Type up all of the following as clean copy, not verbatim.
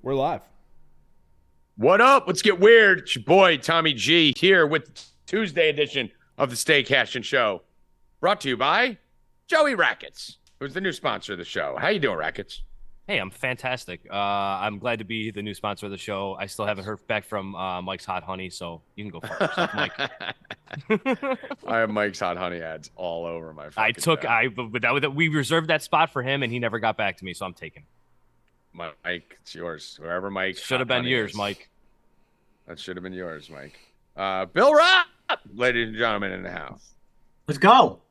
We're live. What up? Let's get weird. It's your boy, Tommy G, here with the Tuesday edition of the Stay Cashin show. Brought to you by Joey Rackets, who's the new sponsor of the show. How you doing, Rackets? Hey, I'm fantastic. I'm glad to be the new sponsor of the show. I still haven't heard back from Mike's Hot Honey, so you can go for yourself, Mike. I have Mike's Hot Honey ads all over my I fucking took, bed. we reserved that spot for him, and he never got back to me, so I'm taking. Mike, it's yours. Wherever Mike Should have been yours, Mike. That should have been yours, Mike. Bill Rupp, ladies and gentlemen, in the house. Let's go.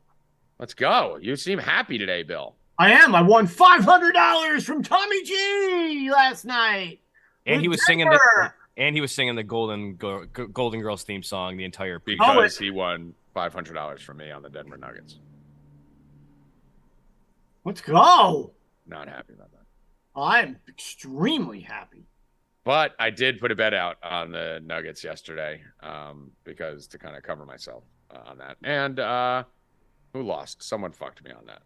Let's go. You seem happy today, Bill. I am. I won $500 from Tommy G last night. And he was singing the Golden Girls theme song the entire because he won $500 from me on the Denver Nuggets. Let's go. Not happy about that. I'm extremely happy. But I did put a bet out on the Nuggets yesterday because to kind of cover myself on that. And who lost? Someone fucked me on that.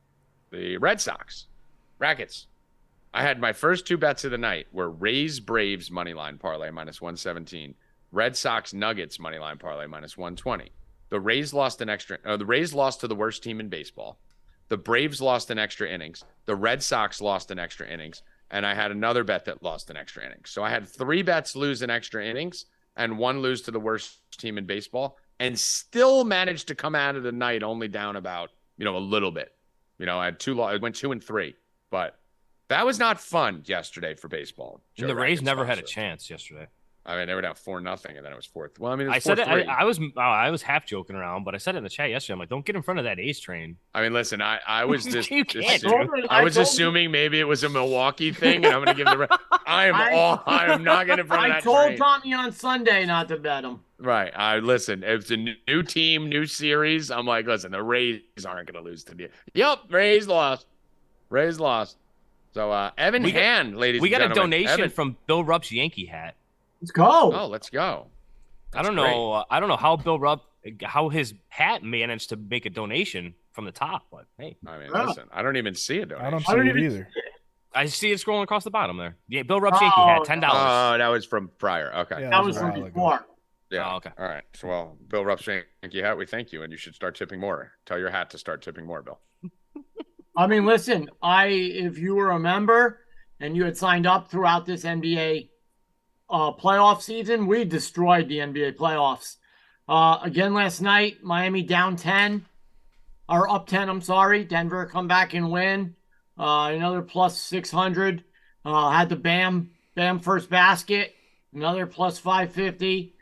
The Red Sox. Rackets. I had my first two bets of the night were Rays Braves moneyline parlay minus 117. Red Sox Nuggets moneyline parlay minus 120. The Rays lost to the worst team in baseball. The Braves lost in extra innings. The Red Sox lost in extra innings. And I had another bet that lost in extra innings. So I had three bets lose in extra innings and one lose to the worst team in baseball and still managed to come out of the night only down about, a little bit. I had I went 2-3, but that was not fun yesterday for baseball. And the Rays never had a chance yesterday. I mean, they were down 4-0, and then it was 4. Well, I mean, it was I said it. 4-3. I was half joking around, but I said it in the chat yesterday. I'm like, don't get in front of that A's train. I mean, listen, I was just, You can't, I was assuming maybe it was a Milwaukee thing, and I'm going to give the. I am not getting in front of that train. I told Tommy on Sunday not to bet him. Right. Listen, it's a new team, new series. I'm like, listen, the Rays aren't going to lose to the. Yep, Rays lost. So, Evan Hand, ladies and gentlemen. We got a donation from Bill Rupp's Yankee hat. Let's go. Oh, let's go. I don't know how Bill Rupp, how his hat managed to make a donation from the top, but hey. I mean, listen, I don't even see a donation. I don't see it either. I see it scrolling across the bottom there. Yeah, Bill Rupp's Yankee hat, $10. Oh, that was from prior. Okay. Yeah, that was from before. Yeah. Oh, okay. All right. So, well, Bill Rupp's Yankee hat, we thank you, and you should start tipping more. Tell your hat to start tipping more, Bill. I mean, listen, if you were a member and you had signed up throughout this NBA playoff season, we destroyed the NBA playoffs. Again last night, Miami down 10, or up 10, I'm sorry. Denver come back and win. Another plus 600. Had the Bam first basket. Another plus 550.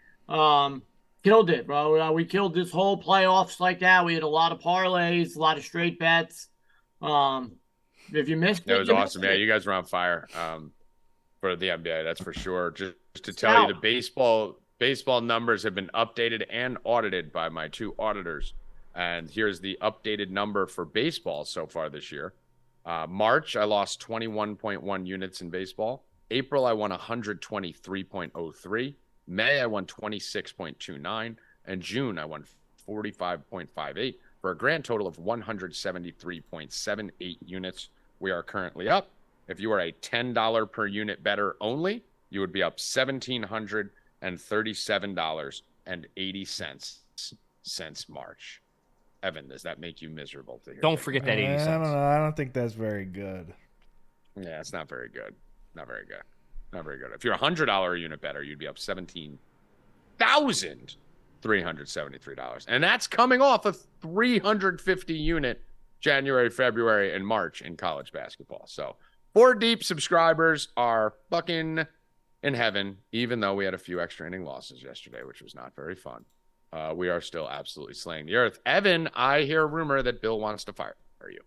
Killed it, bro. We killed this whole playoffs like that. We had a lot of parlays, a lot of straight bets. If you missed it, it was awesome. Yeah, you guys were on fire for the NBA, that's for sure. Just to tell you, the baseball numbers have been updated and audited by my two auditors. And here's the updated number for baseball so far this year. March, I lost 21.1 units in baseball. April, I won 123.03. May, I won 26.29. And June, I won 45.58 for a grand total of 173.78 units. We are currently up. If you are a $10 per unit bettor only, you would be up $1,737.80 since March. Evan, does that make you miserable to hear? Don't forget that 80 cents. I don't know. I don't think that's very good. Yeah, it's not very good. Not very good. If you're a $100 a unit bettor, you'd be up $17,373. And that's coming off a 350 unit January, February, and March in college basketball. So 4 deep subscribers are fucking in heaven, even though we had a few extra inning losses yesterday, which was not very fun. We are still absolutely slaying the earth. Evan, I hear a rumor that Bill wants to fire you.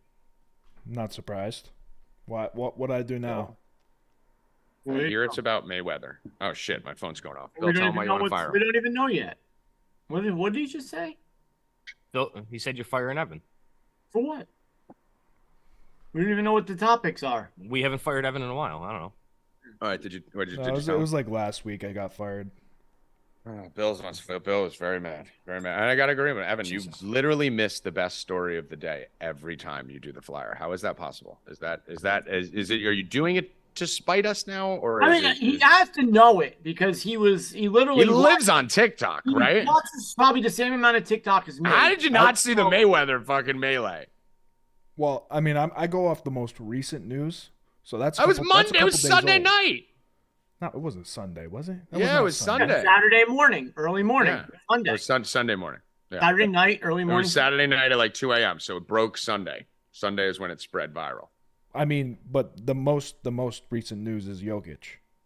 Not surprised. What would I do now? I hear it's about Mayweather. Oh, shit, my phone's going off. Bill, tell him why you want to fire him. We don't even know yet. What did he just say? Bill, he said you're firing Evan. For what? We don't even know what the topics are. We haven't fired Evan in a while. I don't know. All right, did you It was like last week I got fired. Bill is very mad. Very mad. And I got to agree with Evan. Jesus. You literally miss the best story of the day every time you do the flyer. How is that possible? Is it, are you doing it to spite us now, or I mean, he has to know it because he literally lives on TikTok, right? He watches probably the same amount of TikTok as me. How did you not see the Mayweather fucking melee? Well, I mean, I go off the most recent news, so that's. That was Monday. It was Sunday night. No, it wasn't Sunday, was it? Yeah, it was Sunday. Saturday morning, early morning. Yeah. Sunday. It was Sunday morning. Yeah. Saturday night, early morning. It was Saturday night at like 2 a.m. So it broke Sunday. Sunday is when it spread viral. I mean, but the most recent news is Jokic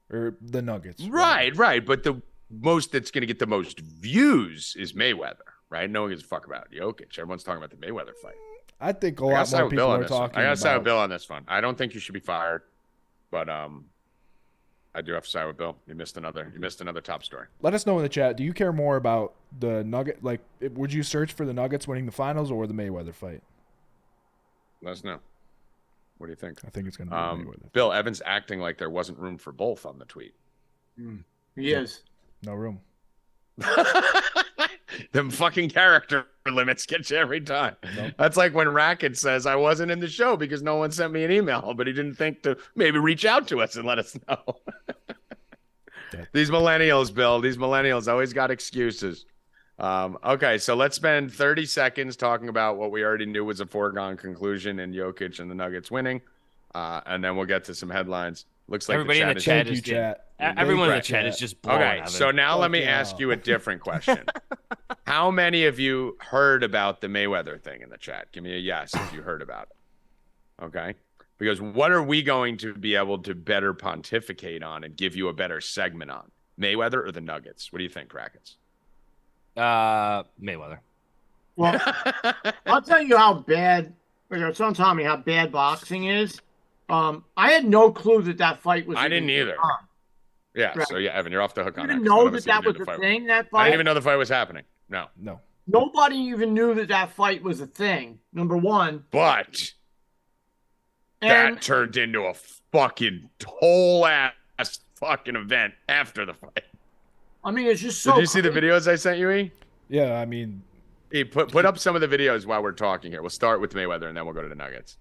or the Nuggets. Right. But the most that's going to get the most views is Mayweather, right? No one gives a fuck about Jokic. Everyone's talking about the Mayweather fight. I think a lot more people are talking. I got to side with Bill on this one. I don't think you should be fired, but I do have to side with Bill. You missed another top story. Let us know in the chat. Do you care more about the Nugget? Like, would you search for the Nuggets winning the finals or the Mayweather fight? Let us know. What do you think? I think it's going to be Mayweather. Bill, Evan's acting like there wasn't room for both on the tweet. He is. No room. Them fucking character limits get you every time. Nope. That's like when Rackets says, I wasn't in the show because no one sent me an email, but he didn't think to maybe reach out to us and let us know. These millennials, Bill, always got excuses. Okay, so let's spend 30 seconds talking about what we already knew was a foregone conclusion in Jokic and the Nuggets winning, and then we'll get to some headlines. Looks like everybody in the chat is everyone in the chat is just blowing. Okay, so now let me ask you a different question. How many of you heard about the Mayweather thing in the chat? Give me a yes if you heard about it. Okay, because what are we going to be able to better pontificate on and give you a better segment on? Mayweather or the Nuggets? What do you think, Rackets? Mayweather. Well, I'll tell you how bad. Someone told me how bad boxing is. I had no clue that fight was. I didn't either. Yeah. Right. So yeah, Evan, you're off the hook on that. You didn't know that was a thing. That fight. I didn't even know the fight was happening. No. Nobody even knew that fight was a thing. Number one. But that turned into a fucking whole ass fucking event after the fight. I mean, it's just so. Did you see the videos I sent you, E? Yeah, I mean, E, put up some of the videos while we're talking here. We'll start with Mayweather and then we'll go to the Nuggets.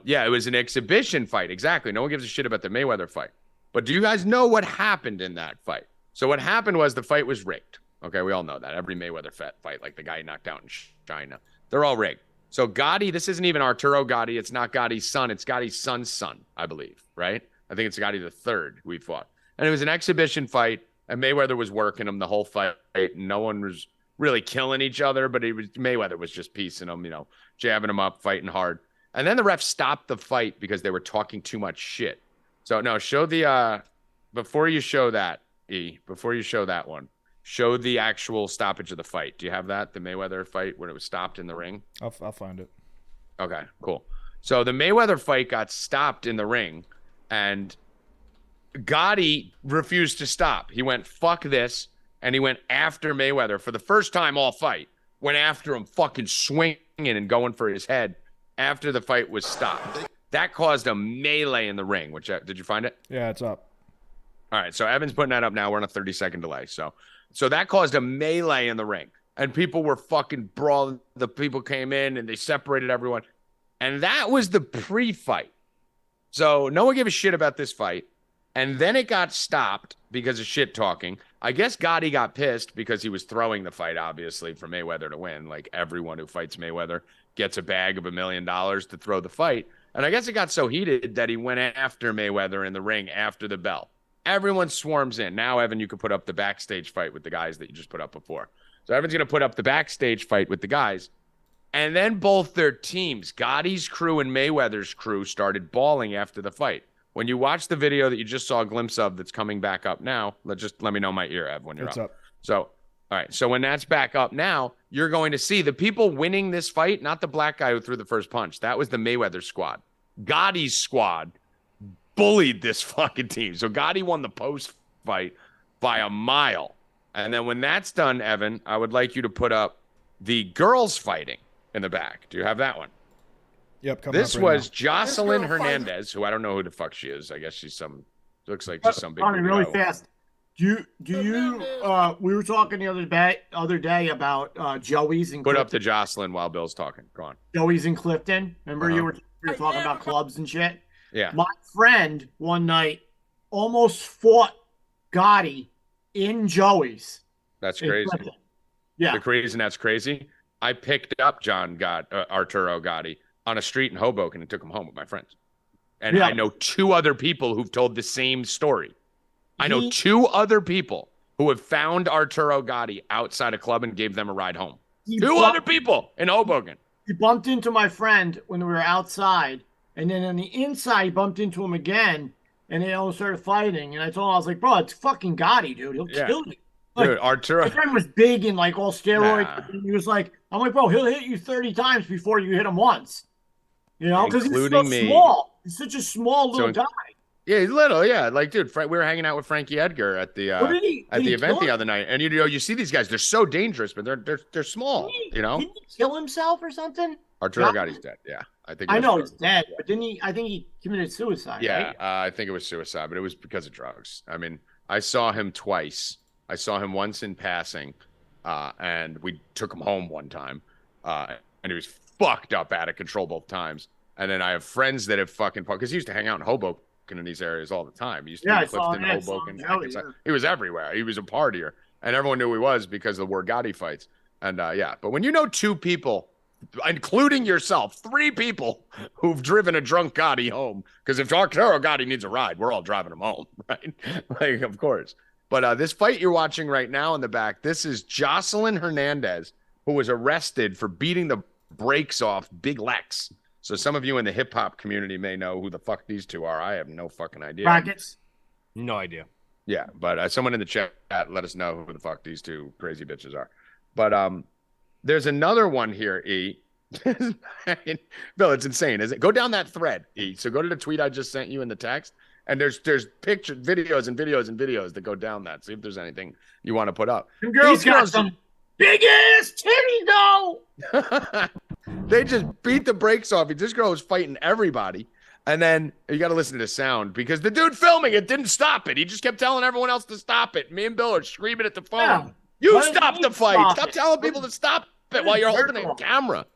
Yeah, it was an exhibition fight. Exactly. No one gives a shit about the Mayweather fight. But do you guys know what happened in that fight? So what happened was the fight was rigged. Okay, we all know that. Every Mayweather fight, like the guy knocked out in China, they're all rigged. So Gotti, this isn't even Arturo Gotti. It's not Gotti's son. It's Gotti's son's son, I believe, right? I think it's Gotti the third who he fought. And it was an exhibition fight, and Mayweather was working him the whole fight. No one was really killing each other, but Mayweather was just piecing them, jabbing them up, fighting hard. And then the ref stopped the fight because they were talking too much shit. So no, show the before you show that, E, before you show that one, show the actual stoppage of the fight. Do you have that? The Mayweather fight when it was stopped in the ring? I'll find it. Okay, cool. So the Mayweather fight got stopped in the ring, and Gotti refused to stop. He went, fuck this, and he went after Mayweather for the first time all fight. Went after him, fucking swinging and going for his head after the fight was stopped. That caused a melee in the ring, which, did you find it? Yeah, it's up. All right, so Evan's putting that up now. We're on a 30-second delay. So that caused a melee in the ring, and people were fucking brawling. The people came in, and they separated everyone. And that was the pre-fight. So no one gave a shit about this fight. And then it got stopped because of shit talking. I guess Gotti got pissed because he was throwing the fight, obviously, for Mayweather to win. Like everyone who fights Mayweather gets a bag of $1 million to throw the fight. And I guess it got so heated that he went after Mayweather in the ring after the bell. Everyone swarms in. Now, Evan, you can put up the backstage fight with the guys that you just put up before. So Evan's going to put up the backstage fight with the guys. And then both their teams, Gotti's crew and Mayweather's crew, started bawling after the fight. When you watch the video that you just saw a glimpse of that's coming back up now, let me know my ear, Ev, when you're it's up. up. So, all right. So when that's back up now, you're going to see the people winning this fight, not the black guy who threw the first punch. That was the Mayweather squad. Gotti's squad bullied this fucking team. So Gotti won the post fight by a mile. And then when that's done, Evan, I would like you to put up the girls fighting in the back. Do you have that one? Yep. This was Jocelyn Hernandez, who I don't know who the fuck she is. I guess she's looks like just some big. Really fast. Do you? We were talking the other day about Joey's and put up the Jocelyn while Bill's talking. Go on. Joey's in Clifton. Remember you were talking about clubs and shit. Yeah. My friend one night almost fought Gotti in Joey's. That's in crazy. Clinton. Yeah. The reason that's crazy, I picked up Arturo Gotti on a street in Hoboken and took him home with my friends. And Yeah. I know 2 other people who've told the same story. I know 2 other people who have found Arturo Gotti outside a club and gave them a ride home. 2 other people in Hoboken. He bumped into my friend when we were outside, and then on the inside, he bumped into him again, and they all started fighting. And I told him, I was like, bro, it's fucking Gotti, dude. He'll kill you. Like, Dude, Arturo. my friend was big and like all steroids. Nah. He was like, I'm like, bro, he'll hit you 30 times before you hit him once. You know, because he's so Including me. small. He's such a small little guy. Yeah, he's little. Yeah, like, dude, we were hanging out with Frankie Edgar at the event the other night, and you see these guys. They're so dangerous, but they're small. Didn't he kill himself or something? Arturo Gotti's dead. Yeah, I know he's dead, but didn't he? I think he committed suicide. Yeah, right? I think it was suicide, but it was because of drugs. I mean, I saw him twice. I saw him once in passing, and we took him home one time, and he was fucked up, out of control both times. And then I have friends that have fucking, because he used to hang out in Hoboken in these areas all the time. He used to be in Clifton, Hoboken. He was everywhere. He was a partier, and everyone knew who he was because of the word Gotti fights. And but when you know 2 people, including yourself, 3 people who've driven a drunk Gotti home, because if Arturo Gotti needs a ride, we're all driving him home, right? Like, of course. But this fight you're watching right now in the back, this is Jocelyn Hernandez, who was arrested for beating the brakes off Big Lex. So some of you in the hip hop community may know who the fuck these 2 are. I have no fucking idea. Rackets. No idea. Yeah, but someone in the chat let us know who the fuck these 2 crazy bitches are. But there's another one here, E. Bill, it's insane, isn't it? Go down that thread, E. So go to the tweet I just sent you in the text, and there's pictures, videos, and videos that go down that. See if there's anything you want to put up. Some girls got some big ass titties, though. They just beat the brakes off. This girl was fighting everybody. And then you got to listen to the sound, because the dude filming it didn't stop it. He just kept telling everyone else to stop it. Me and Bill are screaming at the phone. Yeah. You stop the fight. Stop telling people to stop it while you're holding a camera.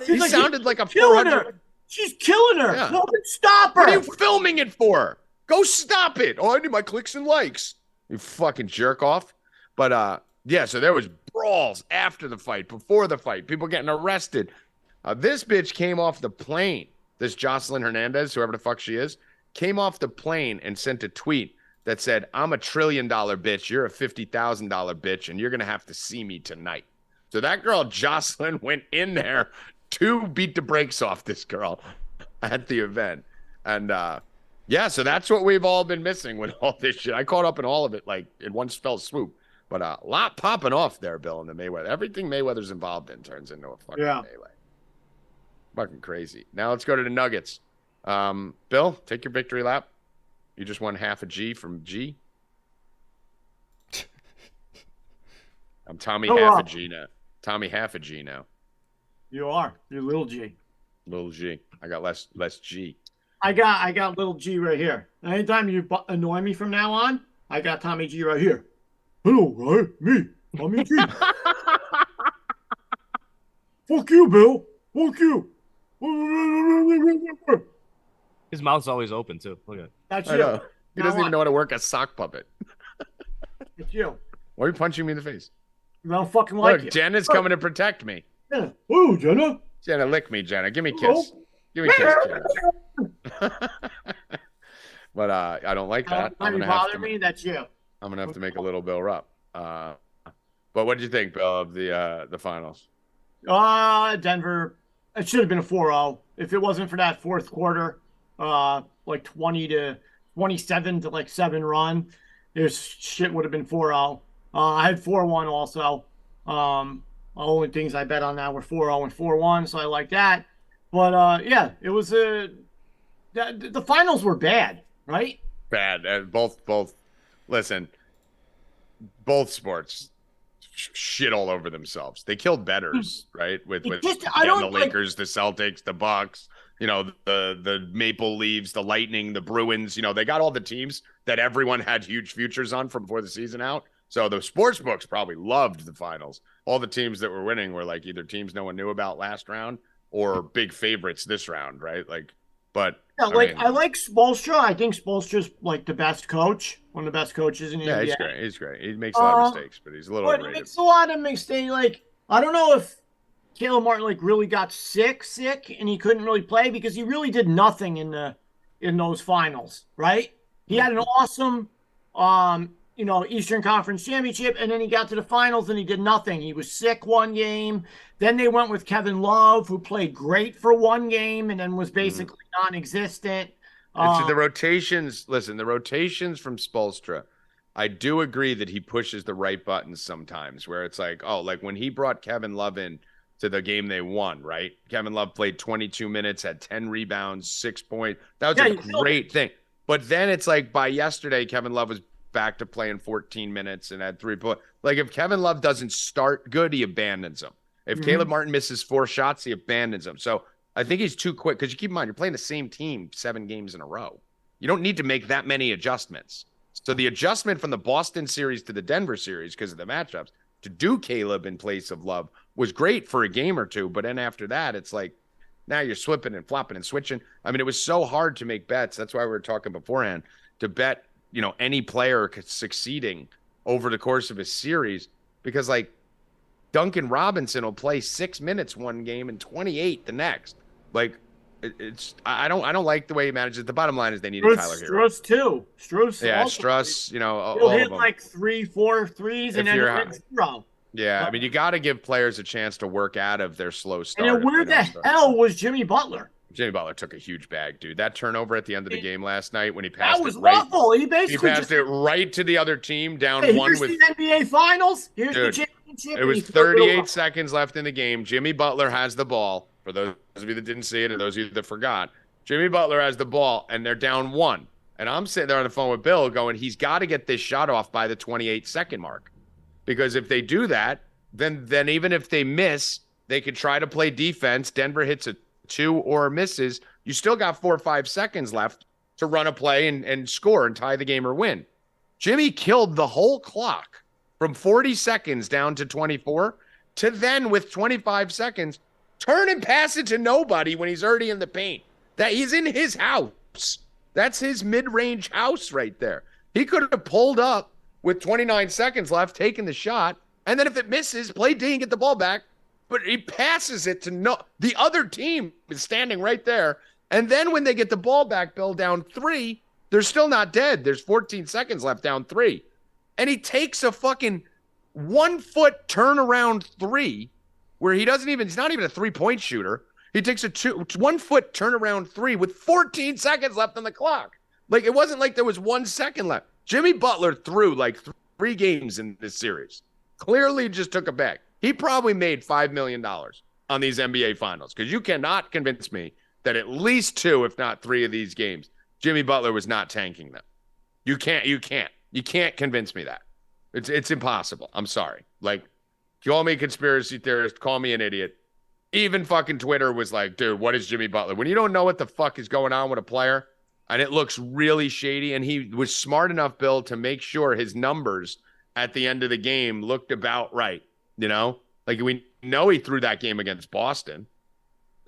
He like, sounded like a killing 400. her. She's killing her. Yeah. No, stop her. What are you filming it for? Go stop it. Oh, I need my clicks and likes. You fucking jerk off. But yeah, so there was brawls after the fight, before the fight, people getting arrested. This bitch came off the plane. This Jocelyn Hernandez, whoever the fuck she is, came off the plane and sent a tweet that said, I'm a $1 trillion bitch. You're a $50,000 bitch, and you're going to have to see me tonight. So that girl, Jocelyn, went in there to beat the brakes off this girl at the event. And yeah, so that's what we've all been missing with all this shit. I caught up in all of it like in one fell swoop. But a lot popping off there, Bill, in the Mayweather. Everything Mayweather's involved in turns into a fucking melee. Fucking crazy. Now let's go to the Nuggets. Bill, take your victory lap. You just won half a G from G. I'm Tommy half a G now. Tommy half a G now. You are. You're little G. Little G. I got less G. I got little G right here. Anytime you annoy me from now on, I got Tommy G right here. Hello, right? Me. Tommy G. Fuck you, Bill. Fuck you. His mouth's always open too. Look at it. That's I you. know. He doesn't even know how to work a sock puppet. It's you. Why are you punching me in the face? I don't fucking like Look, you. Jenna's coming to protect me. Yeah. Oh, Jenna. Jenna, lick me, Jenna. Give me a kiss. Give me a kiss, Jenna. But I don't like that. I'm gonna bother me. That's you. I'm gonna have to make a little Bill Rupp. But what did you think, Bill, of the finals? Denver. It should have been a 4-0 if it wasn't for that fourth quarter, like 20-27 to like 7 run. This shit would have been 4-0. I had 4-1 also. Only things I bet on that were 4-0 and 4-1, so I like that. But yeah, it was the finals were bad, right? Bad. Both. Listen, both sports shit all over themselves. They killed bettors, right? With the Lakers, the Celtics, the Bucks, the Maple Leafs, the Lightning, the Bruins. They got all the teams that everyone had huge futures on from before the season out. So the sports books probably loved the finals. All the teams that were winning were like either teams no one knew about last round or big favorites this round, right? Like But Yeah, I like mean, I like Spoelstra. I think Spoelstra's like the best coach, one of the best coaches in the yeah, NBA. he's great. He's great. He makes a lot of mistakes, but he's a little But he overrated. makes a lot of mistakes. Like I don't know if Caleb Martin like really got sick, and he couldn't really play because he really did nothing in those finals, right? He had an awesome Eastern Conference championship, and then he got to the finals and he did nothing. He was sick one game. Then they went with Kevin Love, who played great for one game and then was basically non-existent. It's the rotations. Listen, the rotations from Spoelstra. I do agree that he pushes the right buttons sometimes, where it's like, oh, like when he brought Kevin Love in to the game they won, right? Kevin Love played 22 minutes, had 10 rebounds, 6 points. That was a great thing. But then it's like by yesterday, Kevin Love was back to playing 14 minutes and had 3 points. Like if Kevin Love doesn't start good, he abandons him. If Caleb Martin misses 4 shots, he abandons him. So I think he's too quick because you keep in mind, you're playing the same team 7 games in a row. You don't need to make that many adjustments. So the adjustment from the Boston series to the Denver series because of the matchups to do Caleb in place of Love was great for a game or two. But then after that, it's like now you're slipping and flopping and switching. I mean, it was so hard to make bets. That's why we were talking beforehand to bet, any player succeeding over the course of a series because like Duncan Robinson will play 6 minutes one game and 28 the next. Like I don't like the way he manages. The bottom line is they needed Tyler Hero. Strus too. Strus. Yeah, Strus. He'll all hit of them. like 3-4 threes and then he'll hit 0. Yeah, I mean you got to give players a chance to work out of their slow start. And then where the hell was Jimmy Butler? Jimmy Butler took a huge bag, dude. That turnover at the end of the game last night when he passed that was it right, awful. He basically passed it right to the other team down hey, one here's with the NBA Finals. Here's dude, the championship. It was 38 seconds left in the game. Jimmy Butler has the ball. For those of you that didn't see it and those of you that forgot, Jimmy Butler has the ball and they're down 1. And I'm sitting there on the phone with Bill going, he's got to get this shot off by the 28-second mark. Because if they do that, then even if they miss, they could try to play defense. Denver hits a 2 or misses. You still got 4 or 5 seconds left to run a play and score and tie the game or win. Jimmy killed the whole clock from 40 seconds down to 24 to then with 25 seconds, turn and pass it to nobody when he's already in the paint. That he's in his house. That's his mid-range house right there. He could have pulled up with 29 seconds left, taken the shot, and then if it misses, play D and get the ball back. But he passes it to the other team is standing right there. And then when they get the ball back, Bill, down 3, they're still not dead. There's 14 seconds left down 3. And he takes a fucking 1-foot turnaround 3 where he's not even a 3-point shooter. He takes a 1-foot turnaround 3 with 14 seconds left on the clock. Like, it wasn't like there was 1 second left. Jimmy Butler threw like 3 games in this series. Clearly just took a bag. He probably made $5 million on these NBA finals because you cannot convince me that at least 2, if not 3 of these games, Jimmy Butler was not tanking them. You can't convince me that. It's impossible. I'm sorry. Like, call me a conspiracy theorist, call me an idiot. Even fucking Twitter was like, dude, what is Jimmy Butler? When you don't know what the fuck is going on with a player and it looks really shady, and he was smart enough, Bill, to make sure his numbers at the end of the game looked about right. Like we know he threw that game against Boston.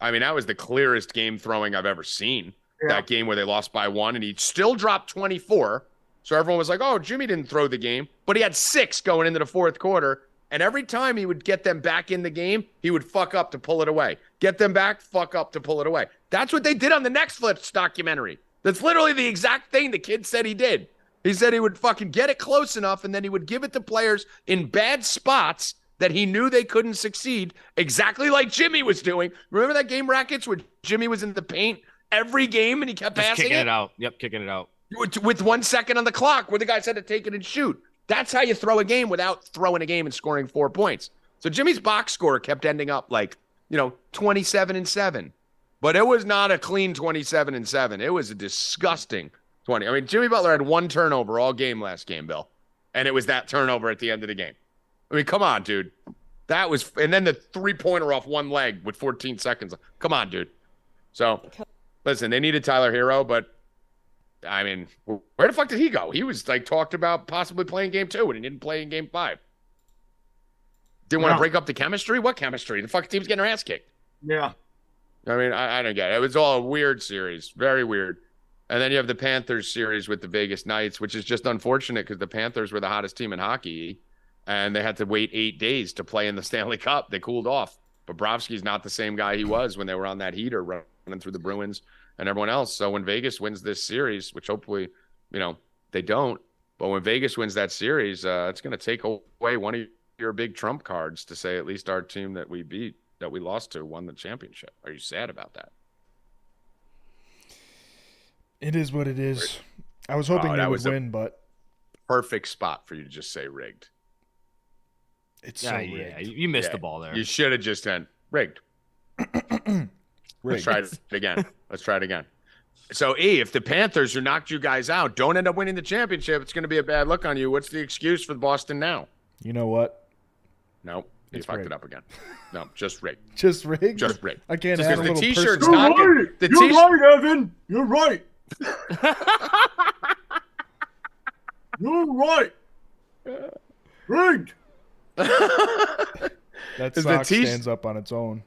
I mean, that was the clearest game throwing I've ever seen. Yeah. That game where they lost by 1 and he still dropped 24. So everyone was like, oh, Jimmy didn't throw the game, but he had 6 going into the 4th quarter. And every time he would get them back in the game, he would fuck up to pull it away. Get them back, fuck up to pull it away. That's what they did on the next Flips documentary. That's literally the exact thing the kid said he did. He said he would fucking get it close enough and then he would give it to players in bad spots that he knew they couldn't succeed, exactly like Jimmy was doing. Remember that game, Rackets, where Jimmy was in the paint every game and he kept passing kicking it out. Yep, kicking it out. With 1 second on the clock where the guys had to take it and shoot. That's how you throw a game without throwing a game and scoring 4 points. So Jimmy's box score kept ending up like, 27-7. But it was not a clean 27-7. It was a disgusting 20. I mean, Jimmy Butler had 1 turnover all game last game, Bill. And it was that turnover at the end of the game. I mean, come on, dude. That was, and then the 3-pointer off one leg with 14 seconds. Come on, dude. So, listen, they needed Tyler Hero, but I mean, where the fuck did he go? He was like talked about possibly playing game 2 and he didn't play in game 5. Didn't want to break up the chemistry? What chemistry? The fuck team's getting their ass kicked. Yeah. I mean, I don't get it. It was all a weird series, very weird. And then you have the Panthers series with the Vegas Knights, which is just unfortunate because the Panthers were the hottest team in hockey, and they had to wait 8 days to play in the Stanley Cup. They cooled off. Bobrovsky's not the same guy he was when they were on that heater running through the Bruins and everyone else. So when Vegas wins this series, which hopefully, they don't, but when Vegas wins that series, it's going to take away one of your big trump cards to say at least our team that we beat, that we lost to, won the championship. Are you sad about that? It is what it is. I was hoping they would win, but perfect spot for you to just say rigged. It's so rigged. Yeah, you missed the ball there. You should have just said rigged. Let's try it again. So, if the Panthers who knocked you guys out don't end up winning the championship, it's going to be a bad look on you. What's the excuse for Boston now? You know what? No, you fucked it up again. No, just rigged. Just rigged? Just rigged. I can't just add a little the T-shirt's You're not right. good. You're right, Evan. You're right. You're right. Rigged. That sock stands up on its own.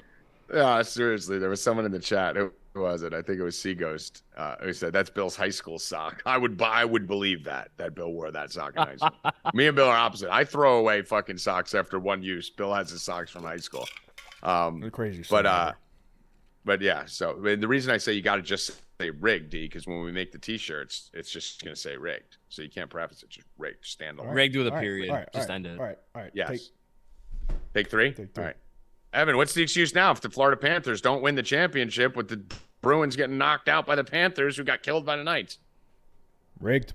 Yeah, seriously. There was someone in the chat. Who was it? I think it was Seaghost. Who said that's Bill's high school sock. I would believe that Bill wore that sock in high school. Me and Bill are opposite. I throw away fucking socks after one use. Bill has his socks from high school. Crazy. But yeah. So the reason I say you got to just say rigged, D, because when we make the T-shirts, it's just gonna say rigged. So you can't preface it. Just rigged. Stand alone. Rigged with a period. End it. All right. Yes. Take three? Take three. All right. Evan, what's the excuse now if the Florida Panthers don't win the championship with the Bruins getting knocked out by the Panthers who got killed by the Knights? Rigged.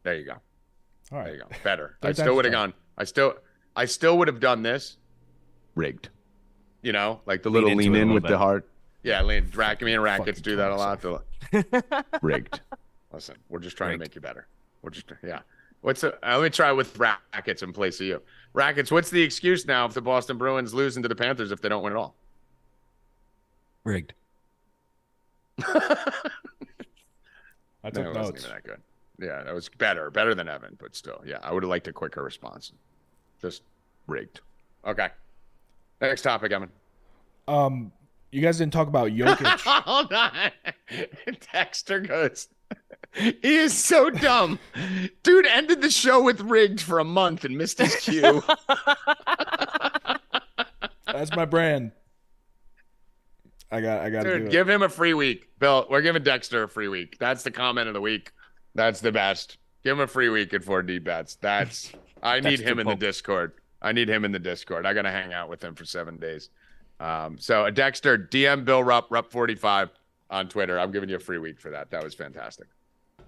There you go. All right. There you go. Better. I still would have gone. I still would have done this. Rigged. Like the little lean in with the heart. Yeah, me and Rackets do that a lot. Rigged. Listen, we're just trying to make you better. Let me try with Rackets in place of you. Rackets, what's the excuse now if the Boston Bruins losing to the Panthers if they don't win at all? Rigged. I took It notes. wasn't even that good. Yeah, that was better than Evan, but still, yeah, I would have liked a quicker response. Just rigged. Okay. Next topic, Evan. You guys didn't talk about Jokic. Hold on. Dexter goes, he is so dumb. Dude ended the show with rigged for a month and missed his cue. That's my brand. I got to do it. Give him a free week. Bill, we're giving Dexter a free week. That's the comment of the week. That's the best. Give him a free week at 4D Bets. I need him in the Discord. I got to hang out with him for 7 days. So Dexter, DM Bill Rupp 45 on Twitter. I'm giving you a free week for that. That was fantastic.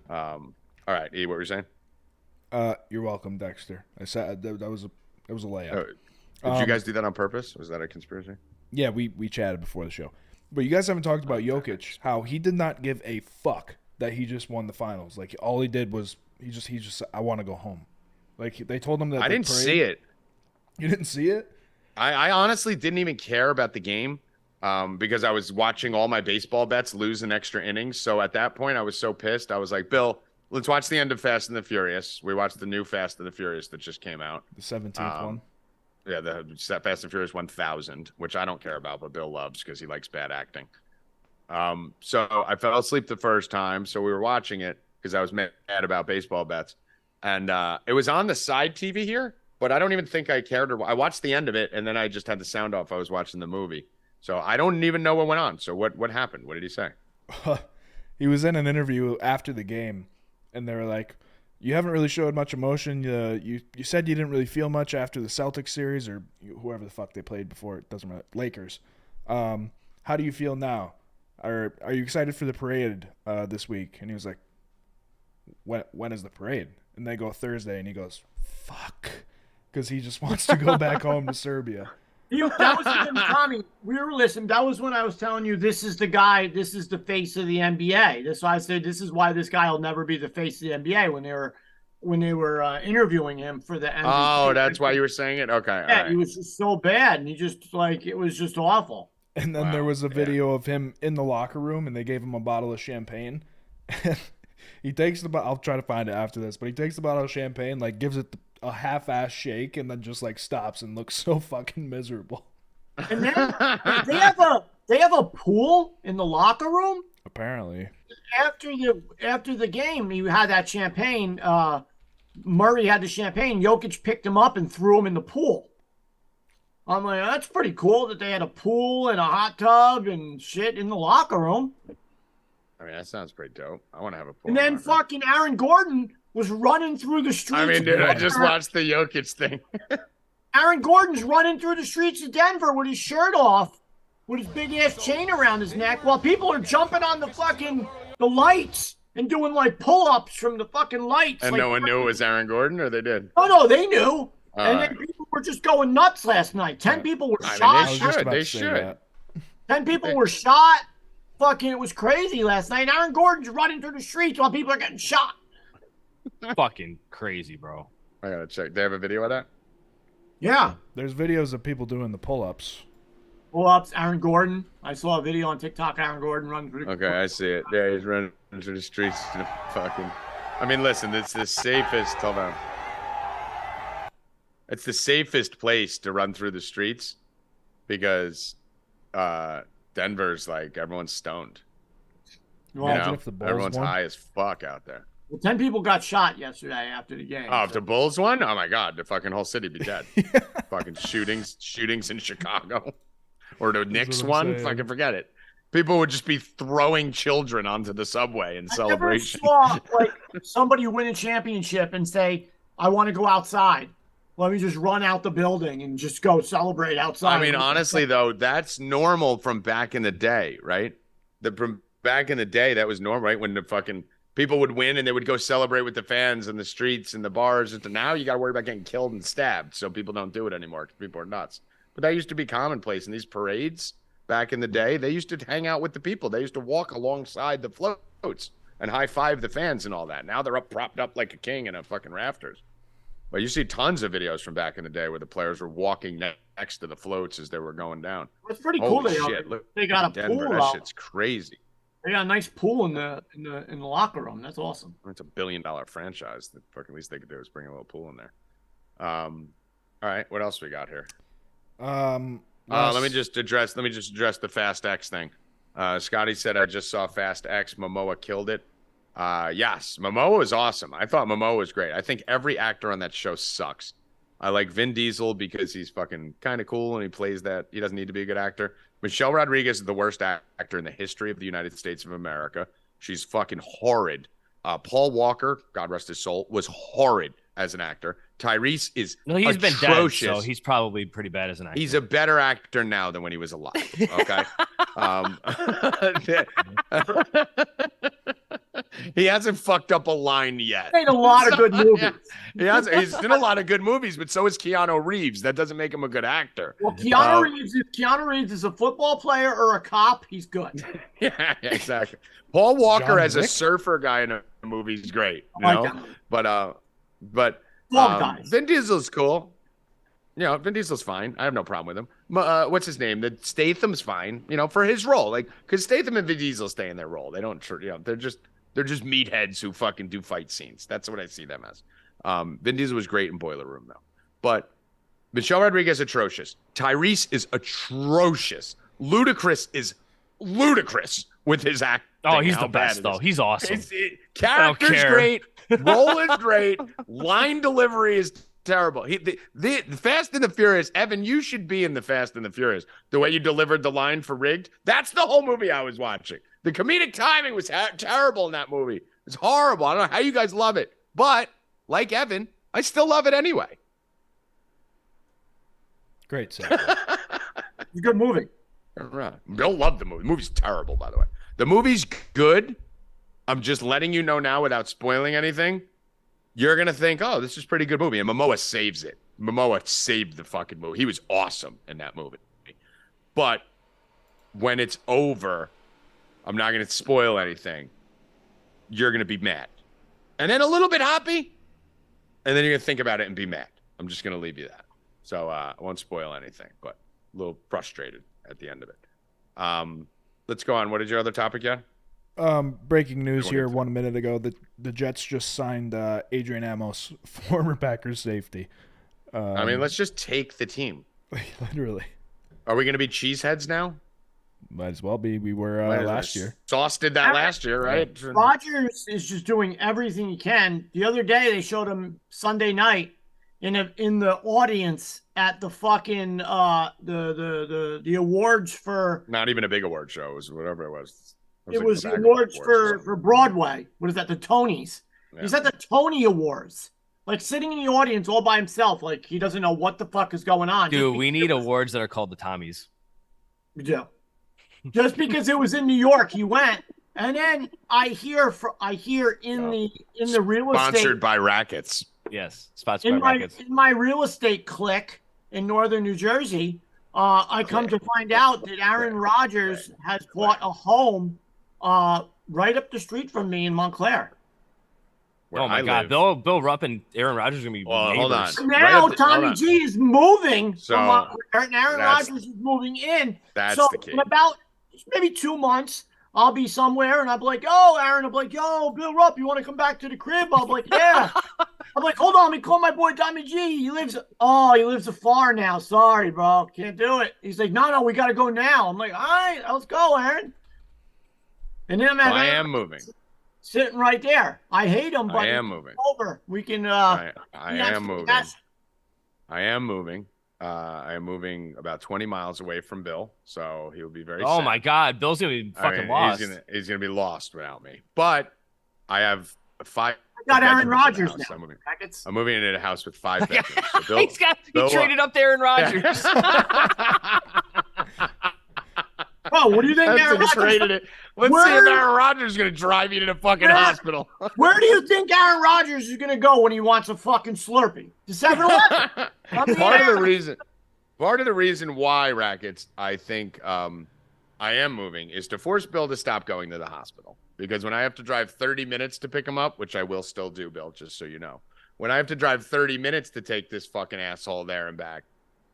All right, E, what were you saying? You're welcome, Dexter. I said that was a layup. Did you guys do that on purpose? Was that a conspiracy? Yeah, we chatted before the show, but you guys haven't talked about Jokic. How he did not give a fuck that he just won the finals. Like all he did was he just I want to go home. Like they told him that. I didn't see it. You didn't see it? I honestly didn't even care about the game because I was watching all my baseball bets lose in extra innings. So at that point, I was so pissed. I was like, Bill, let's watch the end of Fast and the Furious. We watched the new Fast and the Furious that just came out. The 17th one? Yeah, the Fast and Furious 1000, which I don't care about, but Bill loves because he likes bad acting. So I fell asleep the first time. So we were watching it because I was mad about baseball bets. And it was on the side TV here, but I don't even think I cared. I watched the end of it, and then I just had the sound off. I was watching the movie. So I don't even know what went on. So what happened? What did he say? He was in an interview after the game, and they were like, you haven't really showed much emotion. You said you didn't really feel much after the Celtics series or whoever the fuck they played before. It doesn't matter. Lakers. How do you feel now? Are you excited for the parade this week? And he was like, when is the parade? And they go Thursday, and he goes, fuck. Because he just wants to go back home to Serbia. That was him, Tommy. We were listening. That was when I was telling you this is the guy, this is the face of the NBA. That's why I said this is why this guy will never be the face of the NBA when they were interviewing him for the MVP. Oh, that's why you were saying it? Okay. Yeah, right. He was just so bad, and he just it was just awful. And then there was a video of him in the locker room, and they gave him a bottle of champagne. He takes the bottle. I'll try to find it after this, but he takes the bottle of champagne, like gives it a half-ass shake, and then just like stops and looks so fucking miserable. And then They have a pool in the locker room. Apparently. After the game, you had that champagne. Murray had the champagne. Jokic picked him up and threw him in the pool. I'm like, that's pretty cool that they had a pool and a hot tub and shit in the locker room. I mean, that sounds pretty dope. I want to have a pool. And then fucking Aaron Gordon was running through the streets. I mean, dude, I just watched the Jokic thing. Aaron Gordon's running through the streets of Denver with his shirt off, with his big ass chain around his neck, while people are jumping on the lights and doing like pull-ups from the fucking lights. And like, no one knew it was Aaron Gordon, or they did? Oh no, they knew. And then people were just going nuts last night. 10 people were shot. They should. 10 people were shot. Fucking, it was crazy last night. Aaron Gordon's running through the streets while people are getting shot. Fucking crazy, bro. I gotta check. They have a video of that? Yeah. There's videos of people doing the pull-ups. Pull-ups, Aaron Gordon. I saw a video on TikTok, Aaron Gordon running through the Okay, I see it. Yeah, he's running through the streets. Fucking. I mean, listen, it's the safest. Hold on. It's the safest place to run through the streets because Denver's like everyone's stoned. Imagine if the Bulls everyone's won. high as fuck out there. Well, 10 people got shot yesterday after the game. Oh, if the Bulls won, oh my God, the fucking whole city be dead. Fucking shootings in Chicago, or the Knicks what I'm won. saying. Fucking forget it. People would just be throwing children onto the subway in celebration. I never saw like somebody win a championship and say, "I want to go outside. Let me just run out the building and just go celebrate outside." I mean, honestly, though, that's normal from back in the day, right? From back in the day, that was normal, right? When the fucking people would win and they would go celebrate with the fans in the streets and the bars. And now you got to worry about getting killed and stabbed, so people don't do it anymore because people are nuts. But that used to be commonplace in these parades back in the day. They used to hang out with the people. They used to walk alongside the floats and high five the fans and all that. Now they're propped up like a king in a fucking rafters. But you see tons of videos from back in the day where the players were walking next to the floats as they were going down. It's pretty cool. Holy shit! Look, they got a Denver. pool. That shit's crazy. They got a nice pool in the locker room. That's awesome. It's $1 billion franchise. The fucking least they could do is bring a little pool in there. All right, what else we got here? Let me just address the Fast X thing. Scotty said, I just saw Fast X. Momoa killed it. Yes, Momoa is awesome. I thought Momoa was great. I think every actor on that show sucks. I like Vin Diesel because he's fucking kind of cool and he plays that. He doesn't need to be a good actor. Michelle Rodriguez is the worst actor in the history of the United States of America. She's fucking horrid. Paul Walker, God rest his soul, was horrid as an actor. Tyrese is he's atrocious. been dead, so he's probably pretty bad as an actor. He's a better actor now than when he was alive. Okay. He hasn't fucked up a line yet. Made a lot of good movies. He's in a lot of good movies, but so is Keanu Reeves. That doesn't make him a good actor. Well, Keanu Reeves is a football player or a cop, he's good. Yeah, exactly. Paul Walker John as a Wick? surfer guy in a movie is great. You like know? that. But Guys. Vin Diesel's cool. You know, Vin Diesel's fine. I have no problem with him. What's his name? The Statham's fine. You know, for his role, like because Statham and Vin Diesel stay in their role. They don't. You know, they're just meatheads who fucking do fight scenes. That's what I see them as. Vin Diesel was great in Boiler Room though, but Michelle Rodriguez atrocious. Tyrese is atrocious. Ludacris is ludicrous with his acting. Oh, he's How the best bad it though. is. He's awesome. Character's care. great. Role is great. Line delivery is terrible. The Fast and the Furious, Evan, you should be in the Fast and the Furious. The way you delivered the line for Rigged, that's the whole movie I was watching. The comedic timing was terrible in that movie. It's horrible. I don't know how you guys love it. But, like Evan, I still love it anyway. Great set. It's a good movie. Right. Bill loved the movie. The movie's terrible, by the way. The movie's good. I'm just letting you know now without spoiling anything. You're going to think, oh, this is a pretty good movie. And Momoa saves it. Momoa saved the fucking movie. He was awesome in that movie. But when it's over, I'm not going to spoil anything. You're going to be mad. And then a little bit happy. And then you're going to think about it and be mad. I'm just going to leave you that. So I won't spoil anything, but a little frustrated at the end of it. Let's go on. What is your other topic yet? Breaking news here 1 minute ago. The Jets just signed Adrian Amos, former Packers safety. I mean, let's just take the team. Literally. Are we going to be cheeseheads now? Might as well be. We were last year. Sauce did that last year, right? Rodgers is just doing everything he can. The other day they showed him Sunday night in the audience at the fucking the awards for, not even a big award show. It was whatever it was. It was the awards for Broadway. What is that? The Tonys. Yeah. He's at the Tony Awards, like sitting in the audience all by himself, like he doesn't know what the fuck is going on. Dude, we need awards that are called the Tommies. We do. Just because it was in New York, he went. And then I hear in the real estate, sponsored by Rackets. Yes, sponsored by Rackets. In my real estate clique in northern New Jersey, I come to find out that Aaron Rodgers has bought a home right up the street from me in Montclair. Oh my God, Bill Rupp and Aaron Rodgers are gonna be neighbors. Hold on. Now Tommy G is moving from Montclair, and Aaron Rodgers is moving in. That's so the key. In about maybe 2 months, I'll be somewhere, and I'll be like, "Oh, Aaron," I'll be like, "Yo, Bill Rupp, you want to come back to the crib?" I'll be like, "Yeah." I'm like, "Hold on, let me call my boy Tommy G. He lives afar now. Sorry, bro, can't do it." He's like, "No, we got to go now." I'm like, "All right, let's go, Aaron." And then I am moving. Sitting right there. I hate him, but I am moving. Over. We can. I am moving. I am moving. I am moving about 20 miles away from Bill, so he'll be very. Oh sad. my God, Bill's gonna be fucking lost. He's gonna be lost without me. But I have 5. I got Aaron Rodgers now. I'm moving into a house with 5 bedrooms. So Bill, he traded up to Aaron Rodgers. Oh, what do you think Aaron Rodgers traded it? Let's see if Aaron Rodgers is going to drive you to the fucking hospital. Where do you think Aaron Rodgers is going to go when he wants a fucking Slurpee? To 7-Eleven? Part of the reason why, Rackets, I think I am moving is to force Bill to stop going to the hospital. Because when I have to drive 30 minutes to pick him up, which I will still do, Bill, just so you know. When I have to drive 30 minutes to take this fucking asshole there and back,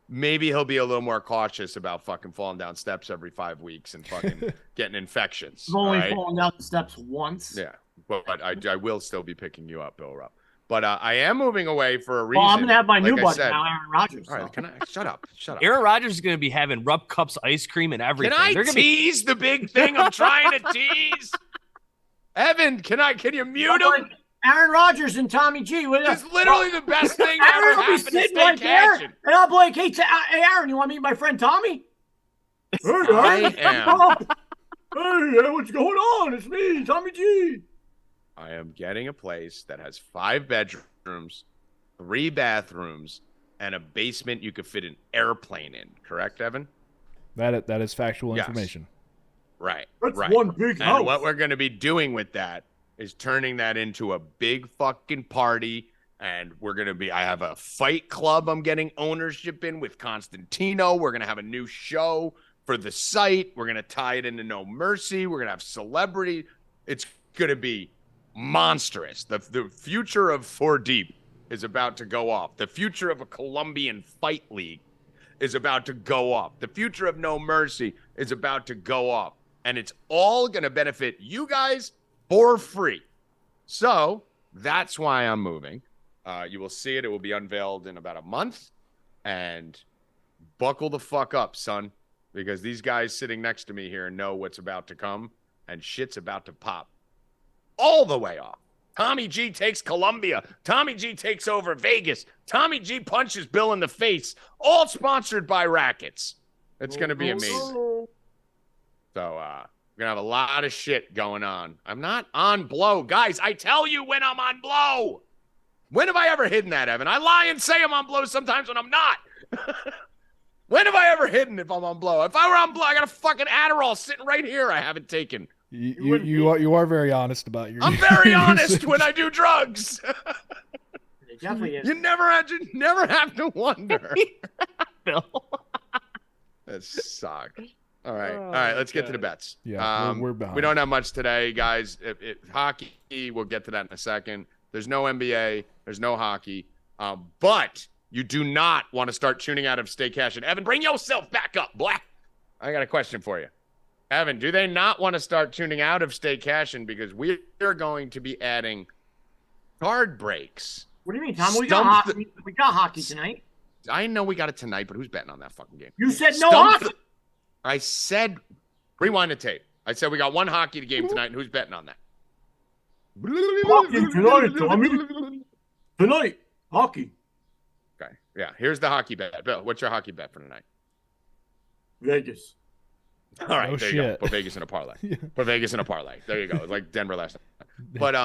maybe he'll be a little more cautious about fucking falling down steps every 5 weeks and fucking getting infections. I've only fallen down the steps once. Yeah, but I will still be picking you up, Bill Rupp. But I am moving away for a reason. Well, I'm going to have my new buddy now, Aaron Rodgers. All right, shut up. Aaron Rodgers is going to be having Rupp Cups ice cream and everything. Can I tease the big thing I'm trying to tease? Evan, can you mute him? Aaron Rodgers and Tommy G. It's literally the best thing that ever happened to Stay Cashin. And I'll be like, hey, Aaron, you want to meet my friend Tommy? I am. Hey, what's going on? It's me, Tommy G. I am getting a place that has 5 bedrooms, 3 bathrooms, and a basement you could fit an airplane in. Correct, Evan? That is factual information. Right. That's one big house. And what we're going to be doing with that is turning that into a big fucking party. And I have a fight club I'm getting ownership in with Constantino. We're going to have a new show for the site. We're going to tie it into No Mercy. We're going to have celebrity. It's going to be monstrous. The future of 4 Deep is about to go off. The future of a Colombian fight league is about to go off. The future of No Mercy is about to go off. And it's all going to benefit you guys for free. So that's why I'm moving. You will see it. It will be unveiled in about a month. And buckle the fuck up, son, because these guys sitting next to me here know what's about to come, and shit's about to pop all the way off. Tommy G takes Colombia. Tommy G takes over Vegas. Tommy G punches Bill in the face. All sponsored by Rackets. It's going to be amazing. So, we're going to have a lot of shit going on. I'm not on blow. Guys, I tell you when I'm on blow. When have I ever hidden that, Evan? I lie and say I'm on blow sometimes when I'm not. When have I ever hidden if I'm on blow? If I were on blow, I got a fucking Adderall sitting right here I haven't taken. You are very honest about your. I'm very honest when I do drugs. It definitely is. You never have to wonder. Bill. That sucked. All right. Let's get to the bets. Yeah, we're behind. We don't have much today, guys. Hockey, we'll get to that in a second. There's no NBA. There's no hockey. But you do not want to start tuning out of Stay Cashin. Evan, bring yourself back up, boy. I got a question for you. Evan, do they not want to start tuning out of Stay Cashin because we are going to be adding card breaks? What do you mean, Tom? We got hockey tonight. I know we got it tonight, but who's betting on that fucking game? You said no hockey. I said Rewind the tape. I said we got one hockey game tonight, and who's betting on that? Hockey tonight, Tommy. Tonight, hockey. Okay. Yeah. Here's the hockey bet. Bill, what's your hockey bet for tonight? Vegas. All right. Oh, there you go. shit. Put Vegas in a parlay. Yeah. Put Vegas in a parlay. There you go. It's like Denver last night. But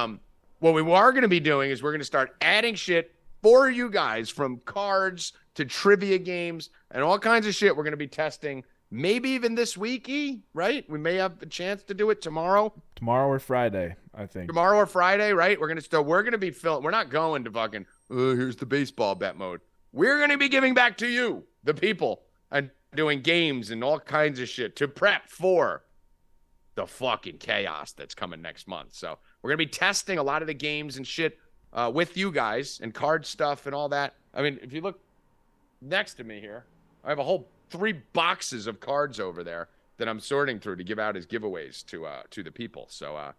what we are going to be doing is we're going to start adding shit for you guys, from cards to trivia games and all kinds of shit. We're going to be testing maybe even this week, right? We may have a chance to do it tomorrow. Tomorrow or Friday, I think. Tomorrow or Friday, right? We're gonna be filming. We're not going to fucking here's the baseball bet mode. We're gonna be giving back to you, the people, and doing games and all kinds of shit to prep for the fucking chaos that's coming next month. So we're gonna be testing a lot of the games and shit with you guys, and card stuff and all that. I mean, if you look next to me here, I have a whole 3 boxes of cards over there that I'm sorting through to give out as giveaways to the people. So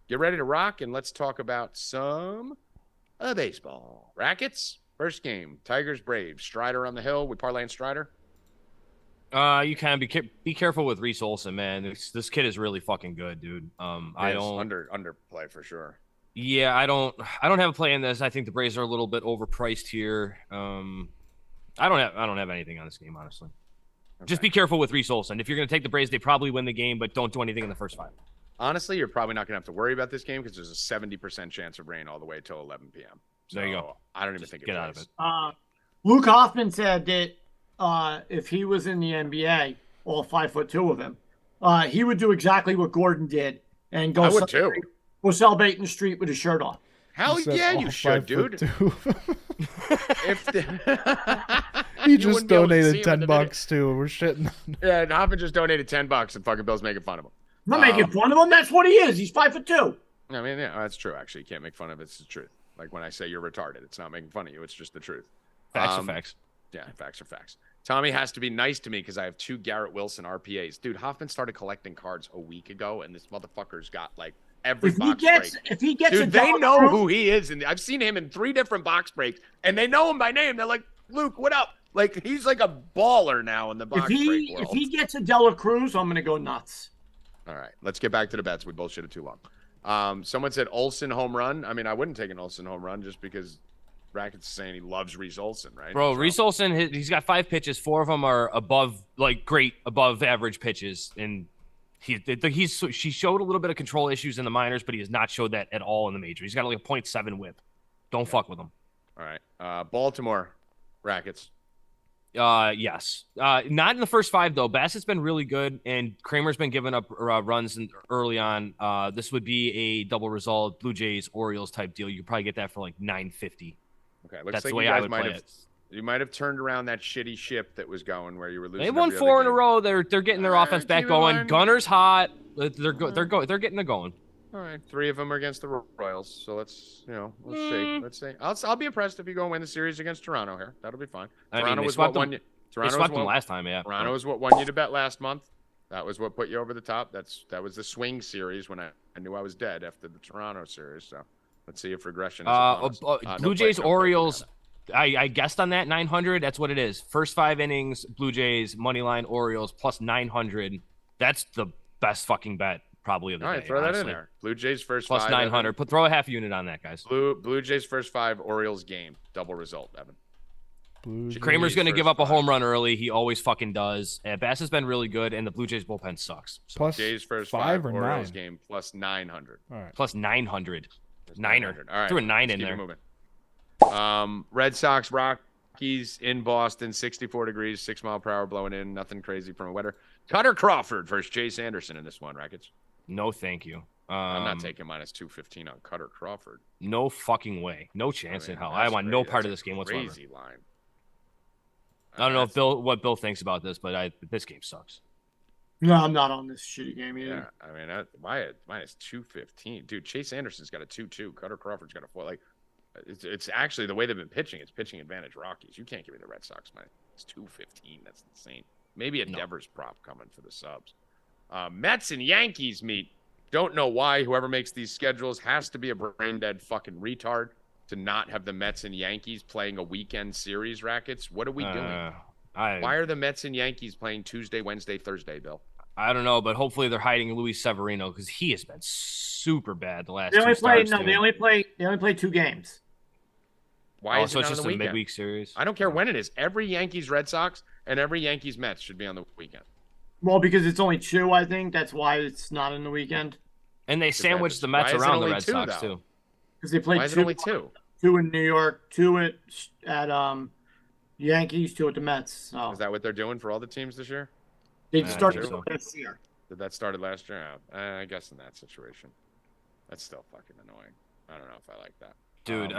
get ready to rock, and let's talk about some baseball. Rackets, first game, Tigers, Braves. Strider on the hill. We parlaying Strider? You kind of be careful with Reese Olson, man. This kid is really fucking good, dude. I don't underplay for sure. Yeah, I don't have a play in this. I think the Braves are a little bit overpriced here. I don't have anything on this game, honestly. Okay. Just be careful with Reese Olson. If you're going to take the Braves, they probably win the game, but don't do anything in the first 5. Honestly, you're probably not going to have to worry about this game because there's a 70% chance of rain all the way till 11 p.m. So there you go. I don't even think get out of it. Luke Hoffman said that if he was in the NBA, all 5'2" of him, he would do exactly what Gordon did and go. I would too. Go sell bait in the street with his shirt off. Hell yeah, you should, dude. He just donated $10 too. We're shitting. Yeah, Hoffman just donated $10, and fucking Bill's making fun of him. I'm not making fun of him. That's what he is. He's 5'2". I mean, yeah, that's true. Actually, you can't make fun of it. It's the truth. Like when I say you're retarded, it's not making fun of you. It's just the truth. Facts are facts. Yeah, facts are facts. Tommy has to be nice to me because I have 2 Garrett Wilson RPAs. Dude, Hoffman started collecting cards a week ago, and this motherfucker's got like every box break. If he gets, dude, they know who he is, and I've seen him in 3 different box breaks, and they know him by name. They're like, Luke, what up? Like he's like a baller now in the box break world. If he gets a Dela Cruz, I'm gonna go nuts. All right, let's get back to the bets. We bullshitted too long. Someone said Olsen home run. I mean, I wouldn't take an Olsen home run just because Rackets is saying he loves Reese Olson, right? Bro, Reese Olson, he's got 5 pitches. 4 of them are above average pitches, and he showed a little bit of control issues in the minors, but he has not showed that at all in the major. He's got like a .7 whip. Don't fuck with him. All right, Baltimore Rackets. Yes. Not in the first 5 though. Bassett's been really good, and Kramer's been giving up runs early on. This would be a double result, Blue Jays Orioles type deal. You could probably get that for like $9.50. Okay, looks that's like the way you I guys would might play have. it. You might have turned around that shitty ship that was going where you were losing. They won 4 in a row. They're getting their offense back going. Gunner's hot. They're getting it going. All right, 3 of them are against the Royals. So let's see. Let's see. I'll be impressed if you go and win the series against Toronto here. That'll be fine. Toronto was what won you. Toronto swept them last time, yeah. Toronto was what won you to bet last month. That was what put you over the top. That was the swing series when I knew I was dead after the Toronto series. So let's see if regression is Blue Jays Orioles. I guessed on that 900. That's what it is. First 5 innings, Blue Jays money line Orioles plus 900. That's the best fucking bet probably of the day. All right, throw that honestly. in there. Blue Jays first plus 5 900. Throw a half unit on that, guys. Blue Jays first 5 Orioles game double result, Evan. Kramer's going to give up a home run early. He always fucking does. Bass has been really good, and the Blue Jays bullpen sucks. So. Plus Jays first 5 or Orioles 9 game plus 900. All right. Plus 900. Niner. All right. Threw a 9 in keep there. it moving. Red Sox Rockies in Boston, 64 degrees, 6 mile per hour blowing in. Nothing crazy from a weather. Cutter Crawford versus Chase Anderson in this one, Rackets. No, thank you. I'm not taking minus 215 on Cutter Crawford. No fucking way. No chance in hell. I want no part of this game whatsoever. Crazy line. I don't know what Bill thinks about this, but this game sucks. No, I'm not on this shitty game either. Yeah, I mean, why minus 215, dude? Chase Anderson's got a 2-2. Cutter Crawford's got a 4. Like, it's actually the way they've been pitching. It's pitching advantage Rockies. You can't give me the Red Sox minus 215. That's insane. Maybe a Devers prop coming for the subs. Mets and Yankees meet. Don't know why. Whoever makes these schedules has to be a brain dead fucking retard to not have the Mets and Yankees playing a weekend series. Rackets. What are we doing? Why are the Mets and Yankees playing Tuesday, Wednesday, Thursday, Bill? I don't know, but hopefully they're hiding Luis Severino because he has been super bad the last They only two play. starts. No, too. they only play 2 games. Why is so it it's not just on the a weekend? midweek series. I don't care when it is. Every Yankees Red Sox and every Yankees Mets should be on the weekend. Well, because it's only 2, I think that's why it's not in the weekend. And they sandwich the Mets Why is it around the only Red 2, Sox though? too. Because they played Why is 2. it only 2? 2 in New York, 2 at Yankees, 2 at the Mets. So Is that what they're doing for all the teams this year? they I started think so. this year. Did that started last year? I guess in that situation. That's still fucking annoying. I don't know if I like that. Dude,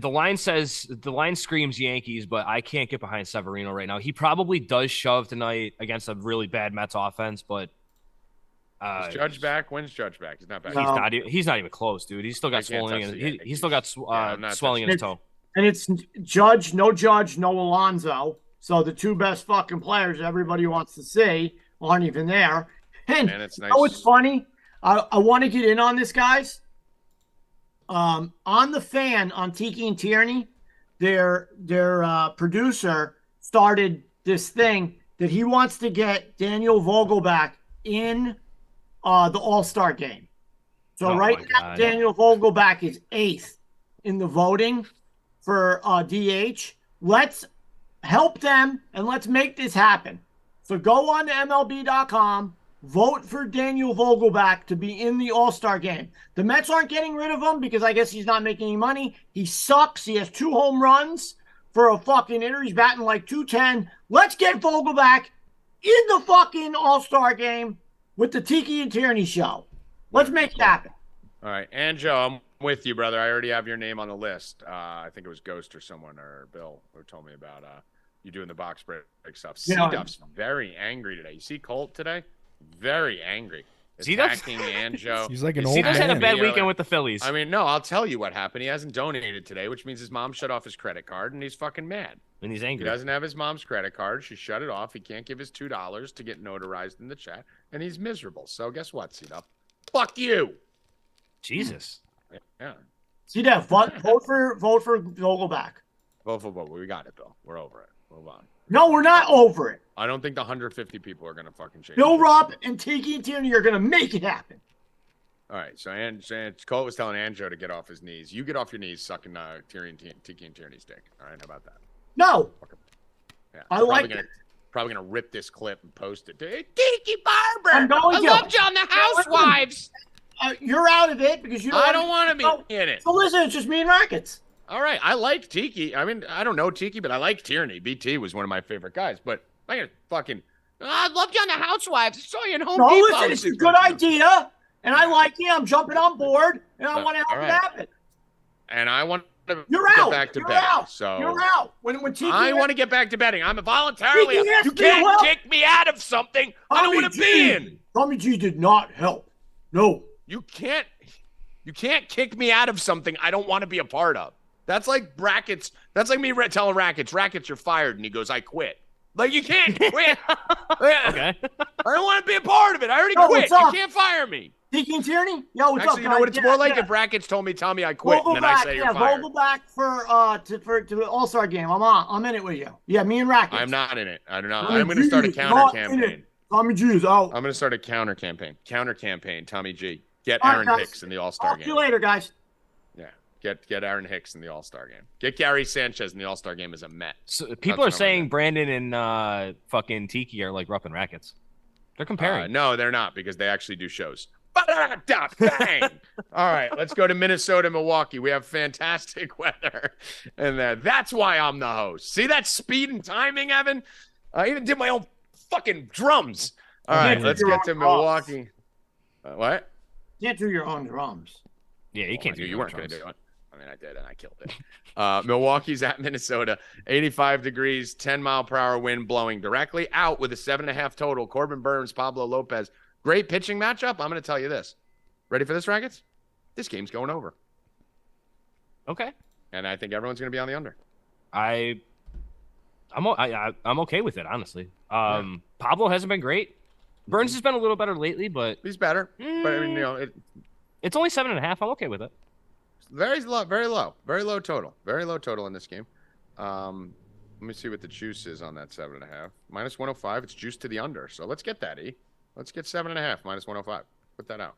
the line screams Yankees, but I can't get behind Severino right now. He probably does shove tonight against a really bad Mets offense, but Is Judge back? When's Judge back? He's not back. No. he's not even close, dude. He's still I got can't swelling, touch and the he's still got I'm not swelling in his toe. And it's Judge, no Alonso. So the 2 best fucking players everybody wants to see aren't even there. And Man, it's nice. you know what's funny? I want to get in on this, guys. On the Fan on Tiki and Tierney, their producer started this thing that he wants to get Daniel Vogelback in the All-Star game. So Oh right my now, God. Daniel Vogelback is 8th in the voting for DH. Let's help them and let's make this happen. So go on to MLB.com, vote for Daniel Vogelback to be in the All-Star game. The Mets aren't getting rid of him because I guess he's not making any money. He sucks. He has 2 home runs for a fucking hitter. He's batting like 210. Let's get Vogelback in the fucking All-Star game with the Tiki and Tierney show. Let's make it happen. All right, and Joe, I'm with you, brother. I already have your name on the list. I think it was Ghost or someone or Bill who told me about you doing the box break stuff. Yeah. C-Duff's very angry today. You see Colt today? Very angry. C-Duff's- Attacking Anjo. He's like an You old see He just that had a man. bad video? weekend with the Phillies. I mean, no, I'll tell you what happened. He hasn't donated today, which means his mom shut off his credit card, and he's fucking mad. and he's He angry. doesn't have his mom's credit card. She shut it off. He can't give his $2 to get notarized in the chat, and he's miserable. So guess what, C-Duff? Fuck you. Jesus. Yeah. See that? Vote for Vogelback. Vote. We got it, Bill. We're over it. Move on. No, we're not over it. I don't think the 150 people are going to fucking change Bill it. Rupp and Tiki and Tierney are going to make it happen. All right. So Colt was telling Anjo to get off his knees. You get off your knees sucking Tiki and Tierney's dick. All right. How about that? No. Yeah. I like gonna, it. Probably going to rip this clip and post it. Hey, Tiki Barber. I'm going I to. loved you on the Housewives. You're out of it because you don't. I don't want to be in it. So listen, it's just me and Rackets. All right. I like Tiki. I mean, I don't know Tiki, but I like Tierney. BT was one of my favorite guys. But I can fucking. I loved you on the Housewives. I saw you in Home No, Depot. listen, it's a good idea, and I like you. I'm jumping on board, and I want to all help right. it happen. And I want to You're get out. back to You're betting. out. So You're out. When Tiki, I want to get back to betting. I'm voluntarily. Tiki has You to be can't well. kick me out of something I don't Tommy want to G. be in. Tommy G did not help. No. You can't kick me out of something I don't want to be a part of. That's like Rackets. That's like me telling Rackets, you're fired. And he goes, I quit. Like, you can't quit. Okay. I don't want to be a part of it. I already No, quit. what's You up? can't fire me. Tiki and Tierney? Yo, what's up, Actually, you know what? It's guys? more like Yeah. if Rackets told me, Tommy, I quit. And then I say you're fired. Vogelback for to the All-Star game. I'm in it with you. Yeah, me and Rackets. I'm not in it. I do not. Tommy I'm going to G start a is counter not in campaign. it. Tommy G is out. I'm going to start a counter campaign. Counter campaign, Tommy G. Get All right, Aaron guys. Hicks in the All-Star Talk game. to you later, guys. Yeah. Get Aaron Hicks in the All-Star game. Get Gary Sanchez in the All-Star game as a Met. So That's people what are I'm saying gonna Brandon and fucking Tiki are like Rupp and Rackets. They're comparing. No, they're not because they actually do shows. Bang! All right, let's go to Minnesota, Milwaukee. We have fantastic weather. And that's why I'm the host. See that speed and timing, Evan? I even did my own fucking drums. All right, Yeah, let's you're get to on Milwaukee. What? Can't do your own drums. Yeah, you can't do You your weren't own going to drums. do it. I mean, I did, and I killed it. Milwaukee's at Minnesota, 85 degrees, 10-mile-per-hour wind blowing directly out with a 7.5 total. Corbin Burns, Pablo Lopez. Great pitching matchup. I'm going to tell you this. Ready for this, Rackets? This game's going over. Okay. And I think everyone's going to be on the under. I'm okay with it, honestly. Pablo hasn't been great. Burns has been a little better lately, but He's better. But, I mean, it's only 7.5. I'm okay with it. very low total. Very low total in this game. Let me see what the juice is on that 7.5. Minus 105. It's juice to the under. So let's get that, E. Let's get 7.5 minus 105. Put that out.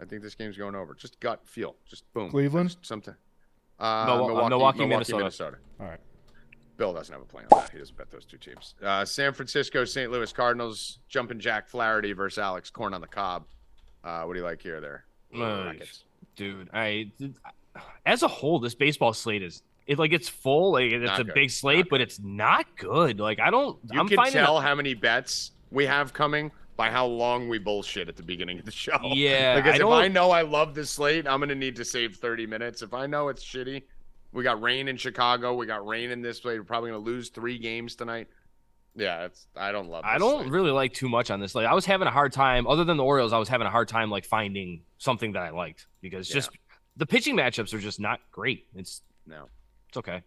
I think this game's going over. Just gut feel. Just boom. Cleveland? Just something. Milwaukee, Minnesota. All right. Bill doesn't have a plan on that. He doesn't bet those two teams. San Francisco, St. Louis Cardinals, jumping Jack Flaherty versus Alex Corn on the cob. What do you like here there? Rackets. Dude, as a whole, this baseball slate it's full. Like it's Not a good. big slate, Not but good. it's not good. Like You I'm can finding tell how many bets we have coming by how long we bullshit at the beginning of the show. Yeah, Because if I know I love this slate, I'm going to need to save 30 minutes. If I know it's shitty, we got rain in Chicago. We got rain in this slate. We're probably going to lose 3 games tonight. Yeah, I don't love this I don't slate. really like too much on this. Like I was having a hard time, other than the Orioles, I was having a hard time like finding something that I liked because just the pitching matchups are just not great. It's okay.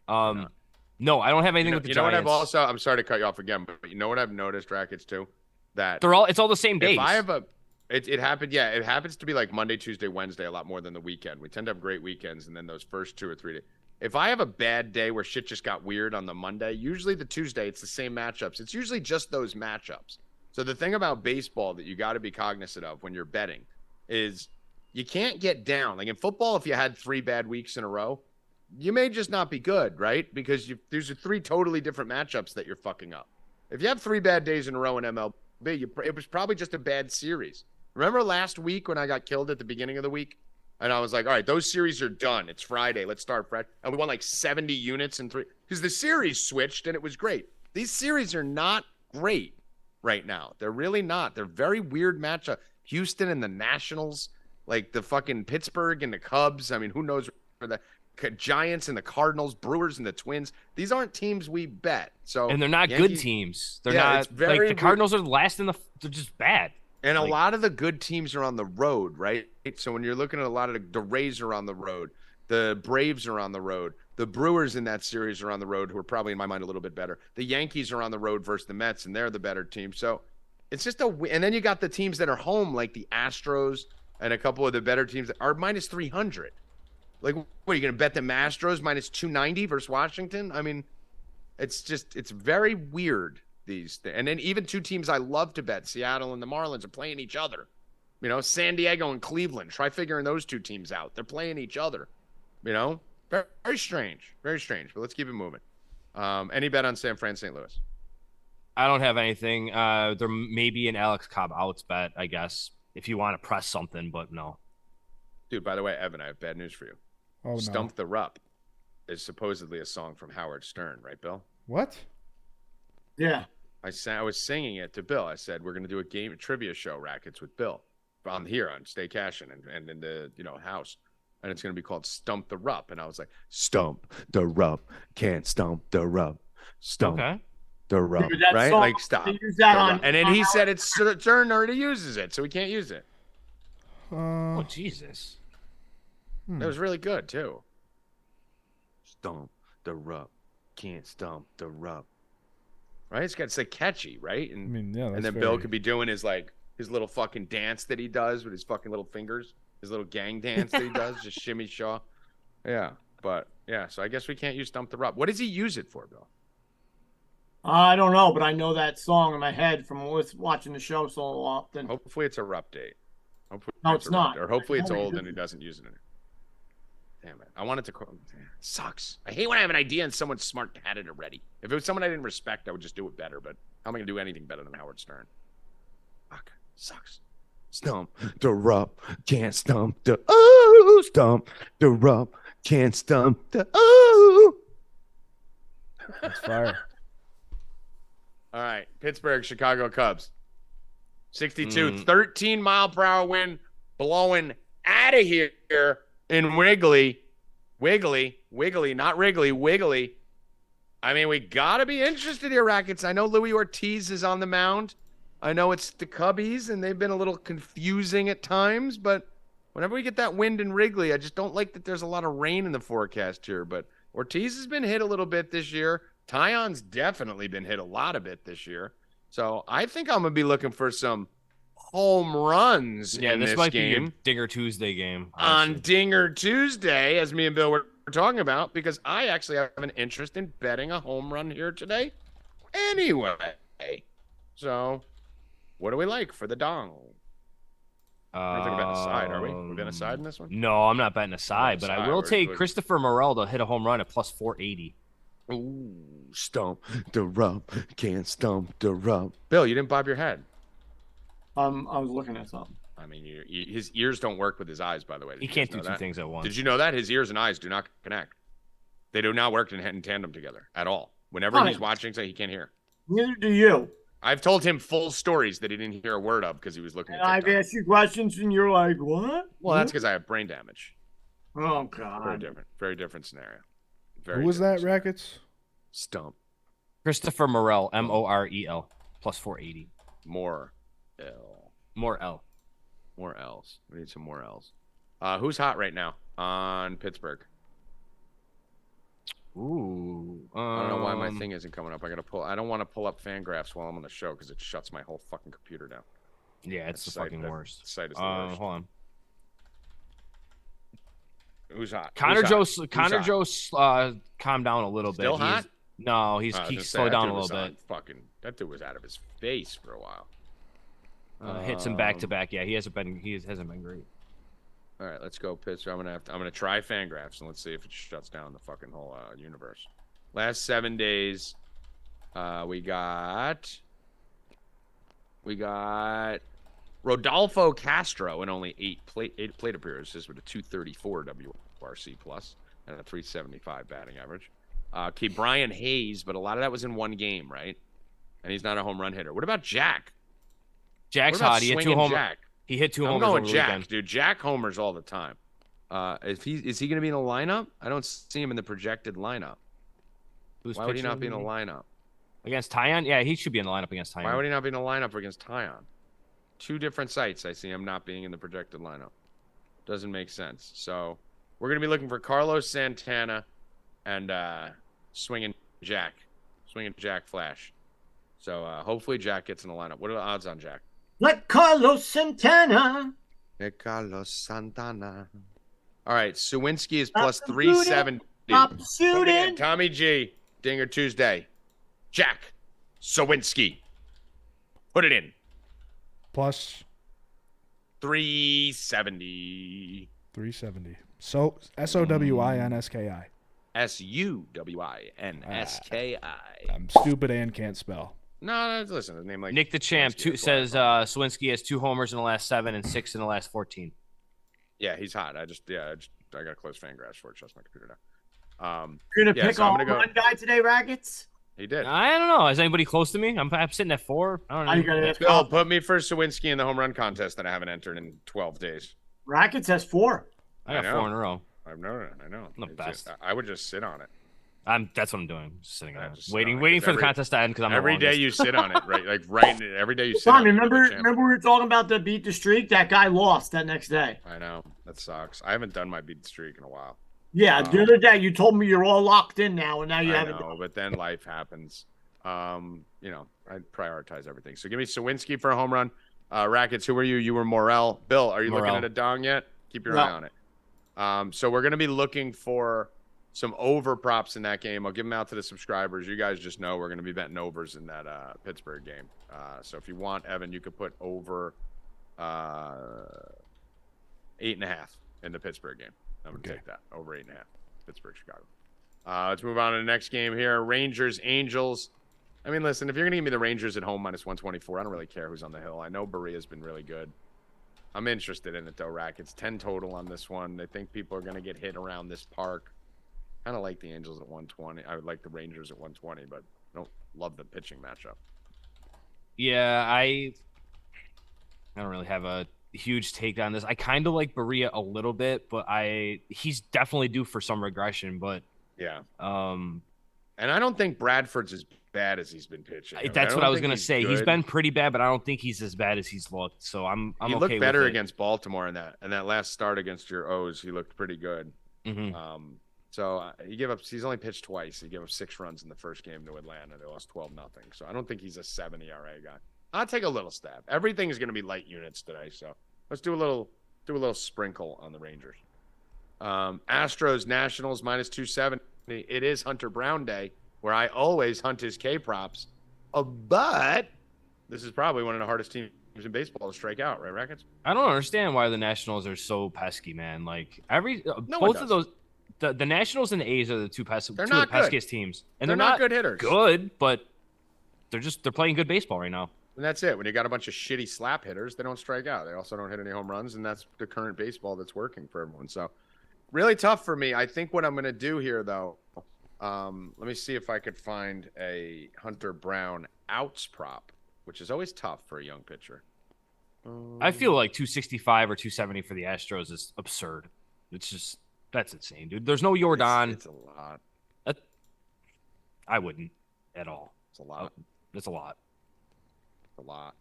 No, I don't have anything with the You know what Giants. I'm sorry to cut you off again, but you know what I've noticed, Rackets, too? That It's all the same days. if I have it happens to be like Monday, Tuesday, Wednesday a lot more than the weekend. We tend to have great weekends, and then those first 2 or 3 days. If I have a bad day where shit just got weird on the Monday, usually the Tuesday, it's the same matchups. It's usually just those matchups. So the thing about baseball that you got to be cognizant of when you're betting is you can't get down. Like in football, if you had 3 bad weeks in a row, you may just not be good, right? Because these are 3 totally different matchups that you're fucking up. If you have 3 bad days in a row in MLB, it was probably just a bad series. Remember last week when I got killed at the beginning of the week? And I was like, all right, those series are done. It's Friday. Let's start fresh. And we won like 70 units in 3. Because the series switched and it was great. These series are not great right now. They're really not. They're very weird matchup. Houston and the Nationals, like the fucking Pittsburgh and the Cubs. I mean, who knows for the Giants and the Cardinals, Brewers and the Twins. These aren't teams we bet. So and they're not good teams. They're it's not very like the Cardinals are last in they're just bad. And a lot of the good teams are on the road, right? So when you're looking at a lot of the Rays are on the road, the Braves are on the road, the Brewers in that series are on the road, who are probably in my mind a little bit better. The Yankees are on the road versus the Mets, and they're the better team. So it's just and then you got the teams that are home, like the Astros and a couple of the better teams that are minus 300. Like, what are you going to bet the Astros minus 290 versus Washington? I mean, it's very weird. And then even 2 teams I love to bet, Seattle and the Marlins, are playing each other. You know, San Diego and Cleveland. Try figuring those 2 teams out. They're playing each other. You know, very, very strange, very strange. But let's keep it moving. Any bet on San Fran, St. Louis? I don't have anything. There may be an Alex Cobb outs bet, I guess, if you want to press something, but no. Dude, by the way, Evan, I have bad news for you. Oh, no. Stump the Rupp is supposedly a song from Howard Stern, right, Bill? What? Yeah. I was singing it to Bill. I said, we're going to do a trivia show, Rackets, with Bill. I'm here on Stay Cashin and in the house. And it's going to be called Stump the Rupp. And I was like, Stump the Rupp. Can't stump the Rupp. Stump the Rupp. Dude, that right? song, Like, stop. they use that on, and then he said it's Stern already uses it, so we can't use it. Oh, Jesus. That was really good, too. Stump the Rupp. Can't stump the Rupp. Right? It's like catchy, right? And, I mean, yeah. and then Bill could be doing his little fucking dance that he does with his fucking little fingers, his little gang dance that he does, just shimmy shaw. Yeah, but yeah. So I guess we can't use Stump the Rupp. What does he use it for, Bill? I don't know, but I know that song in my head from watching the show so often. Hopefully it's a Rupp date. Hopefully No, it's not. Or hopefully it's I know he old and he doesn't use it. Damn it! I wanted to. It sucks. I hate when I have an idea and someone smart had it already. If it was someone I didn't respect, I would just do it better. But how am I gonna do anything better than Howard Stern? Fuck. Sucks. Stump the Rupp, can't stump the ooh. Stump the Rupp, can't stump the ooh. That's fire. All right, Pittsburgh, Chicago Cubs. 62, 13-mile-per-hour wind blowing out of here in Wiggly, not Wrigley, Wiggly. I mean, we got to be interested here, Rackets. I know Louis Ortiz is on the mound. I know it's the Cubbies, and they've been a little confusing at times, but whenever we get that wind in Wrigley, I just don't like that there's a lot of rain in the forecast here. But Ortiz has been hit a little bit this year. Taillon's definitely been hit a lot of it this year. So I think I'm going to be looking for some home runs in this this might game. be your Dinger Tuesday game. On honestly. Dinger Tuesday, as me and Bill were talking about because I actually have an interest in betting a home run here today. Anyway, so what do we like for the dong? I don't think we're betting a side, are we? We're betting a side in this one? No, I'm not betting a side, but I will take Christopher Morel to hit a home run at plus 480. Ooh. Stump the Rupp, can't stump the Rupp. Bill, you didn't bob your head. I was looking at something. I mean, his ears don't work with his eyes, by the way. He can't do two things at once. Did you know that? His ears and eyes do not connect. They do not work in tandem together at all. Whenever he's watching, so he can't hear. Neither do you. I've told him full stories that he didn't hear a word of because he was looking at TikTok. I've asked you questions and you're like, what? Well, that's because I have brain damage. Oh, God. Very different scenario. Who was that, Rackets? Stump. Christopher Morel, Morel, plus 480. More L. More L. More L's. We need some more L's. Who's hot right now on Pittsburgh? Ooh. I don't know why my thing isn't coming up. I don't want to pull up Fangraphs while I'm on the show because it shuts my whole fucking computer down. Yeah, it's the fucking worst. The site is the worst. Hold on. Who's hot? Connor Joe calmed down a little bit. Still hot? No, he slowed down a little bit. That dude was out of his face for a while. Hits him back to back. Yeah, he hasn't been great. All right, let's go pitch. I'm gonna try Fangraphs and let's see if it shuts down the fucking whole universe. Last 7 days, we got Rodolfo Castro in only eight plate appearances with a 234 WRC plus and a 375 batting average. Okay, Brian Hayes, but a lot of that was in one game, right? And he's not a home run hitter. What about Jack? Jack's hot. He hit 2 homers. He hit 2 homers. I'm going Jack, dude. Jack homers all the time. Is he going to be in the lineup? I don't see him in the projected lineup. Why would he not be in the lineup? Against Tyon? Yeah, he should be in the lineup against Tyon. Why would he not be in the lineup against Tyon? 2 different sites I see him not being in the projected lineup. Doesn't make sense. So we're going to be looking for Carlos Santana and swinging Jack Flash. So hopefully Jack gets in the lineup. What are the odds on Jack? Like Carlos Santana. Carlos Santana. All right, Sawinski is plus 370. Stop shooting. Tommy G, Dinger Tuesday. Jack Sawinski. Put it in. Plus 370. 370. So SOWINSKI. SUWINSKI. I'm stupid and can't spell. No, listen, the name like Nick the Champ says Sawinski has 2 homers in the last 7 and 6 in the last 14. Yeah, he's hot. I got to close Fangraphs for it. Just my computer now. You're gonna pick on one guy today, Rackets? He did. I don't know. Is anybody close to me? I'm sitting at 4. I don't know. Bill, put me for Sawinski in the home run contest that I haven't entered in 12 days. Rackets has 4. I got 4 in a row. I know. I'm the best. I would just sit on it. That's what I'm doing. Just sitting on it. Just waiting for the contest to end because I'm every day you sit on it, right? Every day you sit Tom, on it. remember we were talking about the beat the streak? That guy lost that next day. I know. That sucks. I haven't done my beat the streak in a while. Yeah, the other day you told me you're all locked in now, and now you haven't. I know, but then life happens. I prioritize everything. So give me Sawinski for a home run. Rackets, who were you? You were Morel. Bill, are you looking at a dong yet? Keep your eye on it. So we're going to be looking for some over props in that game. I'll give them out to the subscribers. You guys just know we're going to be betting overs in that Pittsburgh game. So if you want, Evan, you could put over 8.5 in the Pittsburgh game. I'm going to take that. Over 8.5. Pittsburgh, Chicago. Let's move on to the next game here. Rangers, Angels. I mean, listen, if you're going to give me the Rangers at home minus 124, I don't really care who's on the hill. I know Berea's been really good. I'm interested in it, though, Rackets. 10 total on this one. I think people are going to get hit around this park. Kind of like the Angels at 120. I would like the Rangers at 120, but I don't love the pitching matchup. Yeah, I don't really have a huge take on this. I kind of like Berea a little bit, but he's definitely due for some regression. But yeah, and I don't think Bradford's as bad as he's been pitching. That's what I was gonna say. He's been pretty bad, but I don't think he's as bad as he's looked. So I'm he okay looked better with it. Against Baltimore in that last start against your O's. He looked pretty good. Mm-hmm. So he's only pitched twice. He gave up 6 runs in the first game to Atlanta. They lost 12-0. So I don't think he's a 7 ERA guy. I'll take a little stab. Everything is going to be light units today. So let's do a little sprinkle on the Rangers. Astros Nationals minus 270. It is Hunter Brown Day, where I always hunt his K props. But this is probably one of the hardest teams in baseball to strike out, right, Rackets? I don't understand why the Nationals are so pesky, man. Like No both one of those, the Nationals and the A's are the two They're two of not the peskiest teams, and They're not good hitters. Good, but they're playing good baseball right now. And that's it. When you got a bunch of shitty slap hitters, they don't strike out. They also don't hit any home runs, and that's the current baseball that's working for everyone. So really tough for me. I think what I'm going to do here, though, let me see if I could find a Hunter Brown outs prop, which is always tough for a young pitcher. I feel like 265 or 270 for the Astros is absurd. It's just that's insane, dude. There's no Jordan. It's a lot. I wouldn't at all. It's a lot. It's a lot. It's a lot.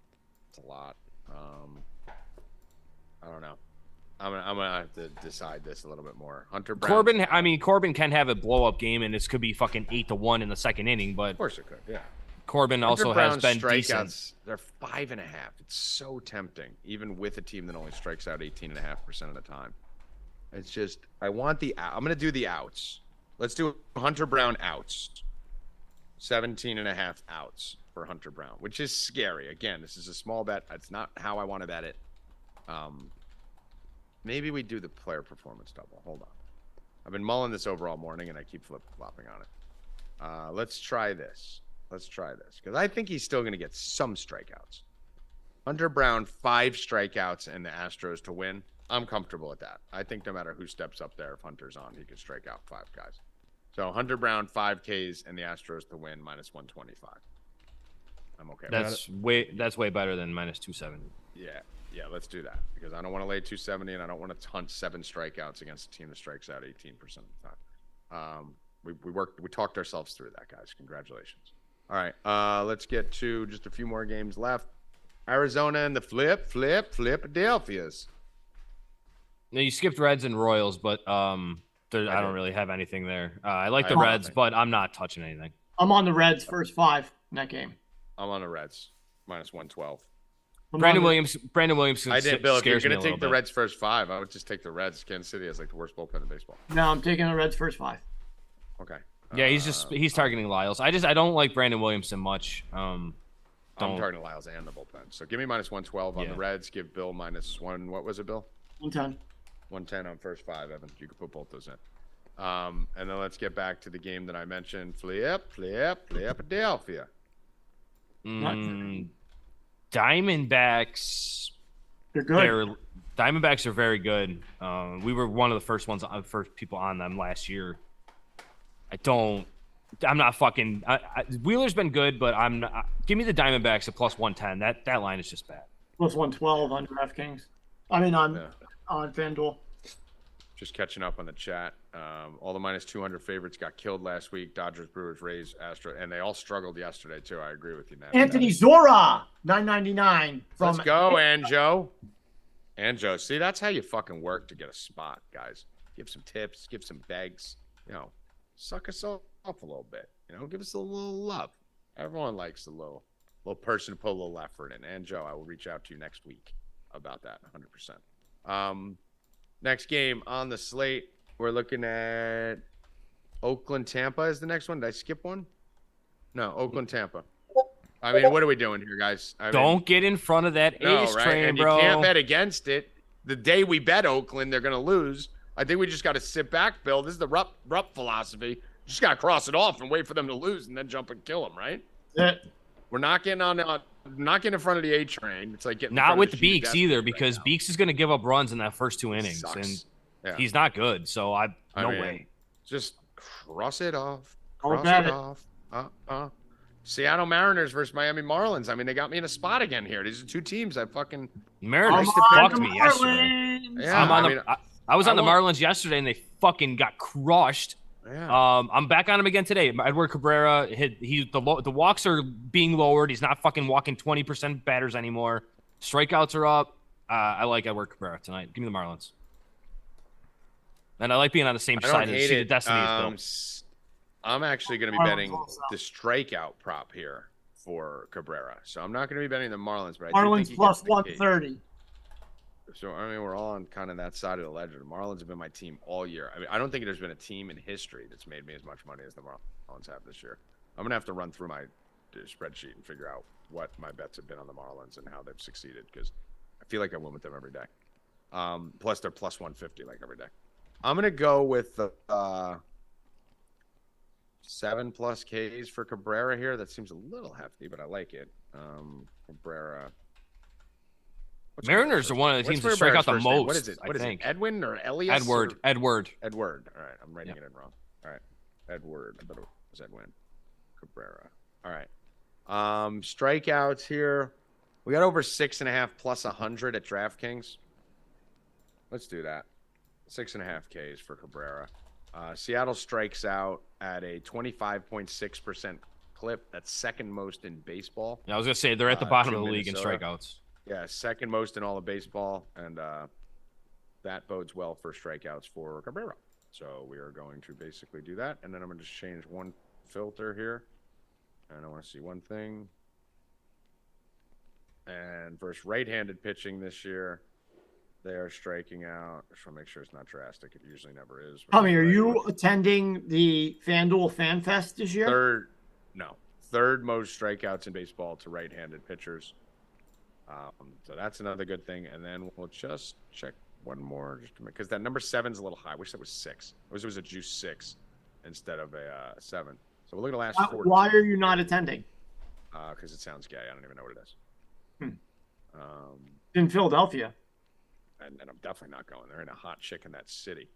It's a lot. I don't know. I'm gonna have to decide this a little bit more. Hunter Brown. Corbin can have a blow up game, and this could be fucking 8-1 in the second inning. But Of course it could. Yeah. Corbin also Hunter has been Brown's decent. strikeouts, they're 5.5. It's so tempting, even with a team that only strikes out 18.5% of the time. It's just I'm gonna do the outs. Let's do Hunter Brown outs. 17.5 outs for Hunter Brown, which is scary. Again, this is a small bet. That's not how I want to bet it. Maybe we do the player performance double. Hold on. I've been mulling this over all morning, and I keep flip-flopping on it. Let's try this. Because I think he's still going to get some strikeouts. Hunter Brown, 5 strikeouts and the Astros to win. I'm comfortable with that. I think no matter who steps up there, if Hunter's on, he can strike out 5 guys. So Hunter Brown, 5 Ks and the Astros to win, minus 125. I'm okay with that. That's way better than minus 270. Yeah, let's do that. Because I don't want to lay 270, and I don't want to hunt 7 strikeouts against a team that strikes out 18% of the time. We talked ourselves through that, guys. Congratulations. All right, let's get to just a few more games left. Arizona and the Philadelphia's. Now you skipped Reds and Royals, but I don't really have anything there. I like the Reds, but I'm not touching anything. I'm on the Reds first 5 in that game. I'm on the Reds, minus 112. Brandon Williams. I did, Bill. If you're going to take the Reds first 5, I would just take the Reds. Kansas City has like the worst bullpen in baseball. No, I'm taking the Reds first 5. Okay. Yeah, he's targeting Lyles. I don't like Brandon Williamson much. I'm targeting Lyles and the bullpen. So give me minus 112 on the Reds. Give Bill minus 1. What was it, Bill? 110. 110 on first 5, Evan. You can put both those in. And then let's get back to the game that I mentioned. Philadelphia. Diamondbacks. They're good. Diamondbacks are very good. We were one of the first people on them last year. I'm not fucking. Wheeler's been good, but I'm not. Give me the Diamondbacks at plus 110. That line is just bad. Plus 112 on DraftKings. I mean on FanDuel. Just catching up on the chat. All the minus 200 favorites got killed last week. Dodgers, Brewers, Rays, Astros, and they all struggled yesterday too. I agree with you, Nat. Anthony Zora, $9.99 from. Let's go, Anjo. Anjo, see, that's how you fucking work to get a spot, guys. Give some tips, give some begs. Suck us off a little bit. Give us a little love. Everyone likes a little person to put a little effort in. And Joe, I will reach out to you next week about that 100%. Next game on the slate, we're looking at Oakland, Tampa is the next one. Did I skip one? No, Oakland, Tampa. I mean, what are we doing here, guys? Don't get in front of that ace train, and bro. You can't bet against it. The day we bet Oakland, they're going to lose. I think we just got to sit back, Bill. This is the Rupp philosophy. Just got to cross it off and wait for them to lose and then jump and kill them, right? Yeah. We're not getting not getting in front of the A train. It's like getting not with Beeks either, because Beeks is going to give up runs in that first 2 innings, and he's not good. So no way. Just cross it off. Cross it off. Seattle Mariners versus Miami Marlins. I mean, they got me in a spot again here. These are 2 teams I fucking Mariners fucked me yesterday. Yeah, I was on the Marlins yesterday, and they fucking got crushed. Yeah. I'm back on him again today. Edward Cabrera, the walks are being lowered. He's not fucking walking 20% batters anymore. Strikeouts are up. I like Edward Cabrera tonight. Give me the Marlins. And I like being on the same side of the seat of destiny as Bill. I'm actually going to be betting the strikeout prop here for Cabrera. So I'm not going to be betting the Marlins. But Marlins plus 130. So I mean, we're all on kind of that side of the ledger. The Marlins have been my team all year. I mean, I don't think there's been a team in history that's made me as much money as the Marlins have this year. I'm gonna have to run through my spreadsheet and figure out what my bets have been on the Marlins and how they've succeeded, because I feel like I win with them every day. Plus they're plus 150 like every day. I'm gonna go with the 7+ Ks for Cabrera here. That seems a little hefty, but I like it. Cabrera. Mariners are one of the teams that strike out the most. What is it? What is it? Edwin or Elias? Edward. Edward. All right. I'm writing it in wrong. All right. Edward. I thought it was Edwin. Cabrera. All right. Strikeouts here. We got over 6.5 plus 100 at DraftKings. Let's do that. 6.5 Ks for Cabrera. Seattle strikes out at a 25.6% clip. That's second most in baseball. Yeah, I was gonna say they're at the bottom of the league in Minnesota. strikeouts. Yeah, second most in all of baseball, and that bodes well for strikeouts for Cabrera. So we are going to basically do that, and then I'm going to just change one filter here, and I want to see one thing. And versus right-handed pitching this year, they are striking out. Just want to make sure it's not drastic. It usually never is. Tommy, are you attending the FanDuel Fan Fest this year? Third most strikeouts in baseball to right-handed pitchers. So that's another good thing. And then we'll just check one more, just to make, because that number 7's a little high. I wish that was 6. I wish it was a juice 6 instead of a 7. So we'll look at the last 4. Why are you not attending? Because it sounds gay. I don't even know what it is. In Philadelphia. And I'm definitely not going. They're in a hot chick in that city.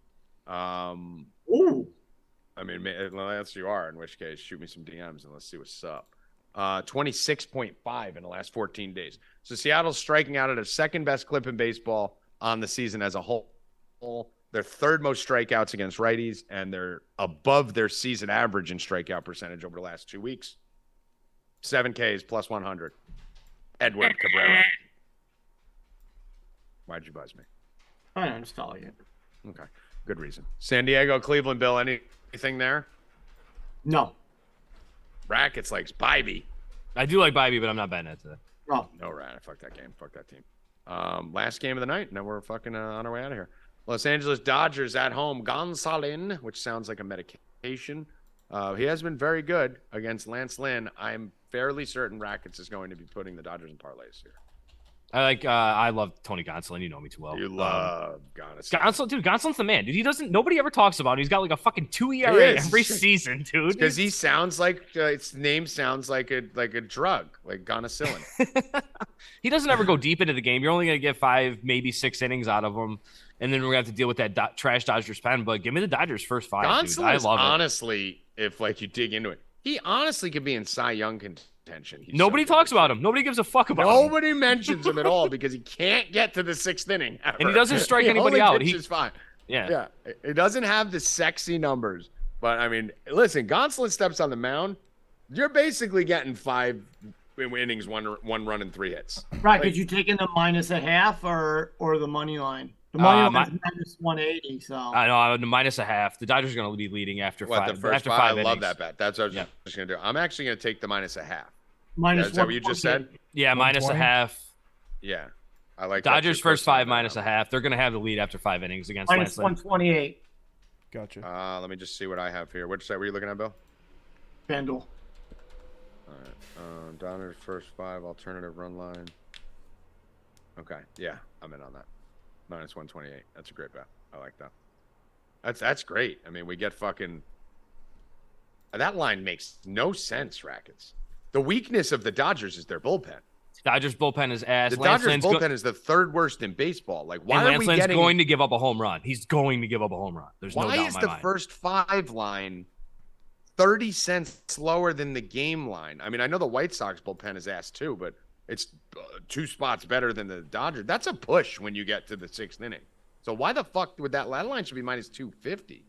Ooh. I mean, unless you are, in which case, shoot me some DMs and let's see what's up. 26.5 in the last 14 days. So Seattle's striking out at a second best clip in baseball on the season as a whole. They're third most strikeouts against righties, and they're above their season average in strikeout percentage over the last 2 weeks. 7 Ks plus 100. Edward Cabrera. Why'd you buzz me? I don't just follow you. Okay, good reason. San Diego, Cleveland, Bill, anything there? No. Rackets likes Bybee. I do like Bybee, but I'm not betting it today. Oh. No, rat. Fuck that game. Fuck that team. Last game of the night. Now we're fucking on our way out of here. Los Angeles Dodgers at home. Gonsolin, which sounds like a medication. He has been very good against Lance Lynn. I'm fairly certain Rackets is going to be putting the Dodgers in parlays here. I love Tony Gonsolin. You know me too well. You love Gonsolin. Dude, Gonsolin's the man. Dude, nobody ever talks about him. He's got like a fucking 2 ERA every season, dude. Because he sounds like its name sounds like a drug, like Gonicillin. He doesn't ever go deep into the game. You're only gonna get 5, maybe 6 innings out of him, and then we're gonna have to deal with that trash Dodgers pen. But give me the Dodgers first 5. Dude. I love it. Honestly, if like you dig into it, he honestly could be in Cy Young contention. Nobody talks about him. Nobody gives a fuck about him. Nobody mentions him at all because he can't get to the 6th inning. Ever. And he doesn't strike anybody out. He's fine. Yeah. It doesn't have the sexy numbers, but I mean, listen, Gonsolin steps on the mound. You're basically getting 5 innings, one run, and 3 hits. Right, because you taking the -0.5 or the money line. The money line is -180. So I know the -0.5. The Dodgers are going to be leading after 5. The first after 5 5 I innings. love that bet. That's what I was just going to do. I'm actually going to take the -0.5. Minus is that what you just said? Yeah, -0.5. Yeah, I like Dodgers that. first 5 -0.5. They're going to have the lead after 5 innings against Lance Lynn. -128. Gotcha. Let me just see what I have here. Which side were you looking at, Bill? FanDuel. All right. Dodgers first 5 alternative run line. Okay, yeah, I'm in on that. -128. That's a great bet. I like that. That's great. I mean, we get fucking. That line makes no sense, Rackets. The weakness of the Dodgers is their bullpen. Dodgers bullpen is ass. The Lance Dodgers Lynn's bullpen is the 3rd worst in baseball. Like, why and are Lance we Lynn's getting? going to give up a home run. He's going to give up a home run. There's no doubt in my mind. Why is the first 5 line 30 cents lower than the game line? I mean, I know the White Sox bullpen is ass too, but it's 2 spots better than the Dodgers. That's a push when you get to the 6th inning. So why the fuck would that line should be -250?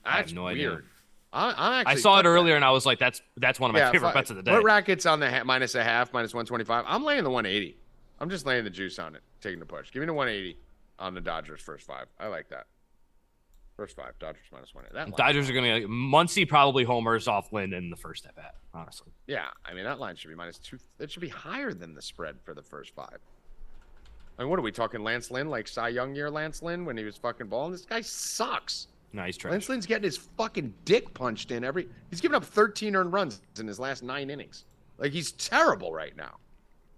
I That's have no weird. idea. I saw it earlier and I was like, that's one of my favorite bets of the day. Put Rackets on the -0.5, -125. I'm laying the 180. I'm just laying the juice on it, taking the push. Give me the 180 on the Dodgers first 5. I like that. First 5, Dodgers -180. That Dodgers are going to Muncy probably homers off Lynn in the first at bat, honestly. Yeah, I mean that line should be -2. It should be higher than the spread for the first 5. I mean, what are we talking? Lance Lynn, like Cy Young year Lance Lynn when he was fucking balling? This guy sucks. Nice try. Lance Lynn's getting his fucking dick punched in every. He's given up 13 earned runs in his last 9 innings. Like, he's terrible right now.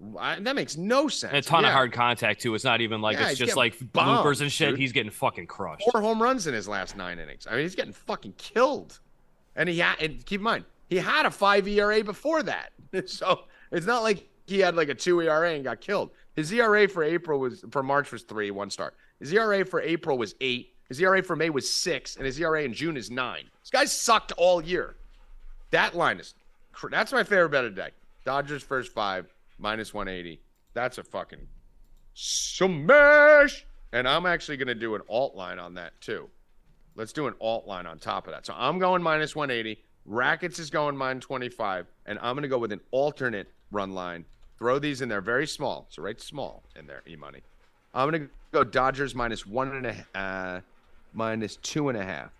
That makes no sense. And a ton of hard contact, too. It's not even like it's just like bloopers and shit. Dude. He's getting fucking crushed. 4 home runs in his last 9 innings. I mean, he's getting fucking killed. And and keep in mind, he had a 5 ERA before that. So it's not like he had like a 2 ERA and got killed. His ERA for March was 3, 1 start. His ERA for April was 8. His ERA for May was 6, and his ERA in June is 9. This guy sucked all year. That's my favorite bet of the day. Dodgers first 5, -180. That's a fucking smash. And I'm actually going to do an alt line on that too. Let's do an alt line on top of that. So I'm going -180. Rackets is going -25, and I'm going to go with an alternate run line. Throw these in there very small. So right small in there, E-money. I'm going to go Dodgers -1.5, -2.5.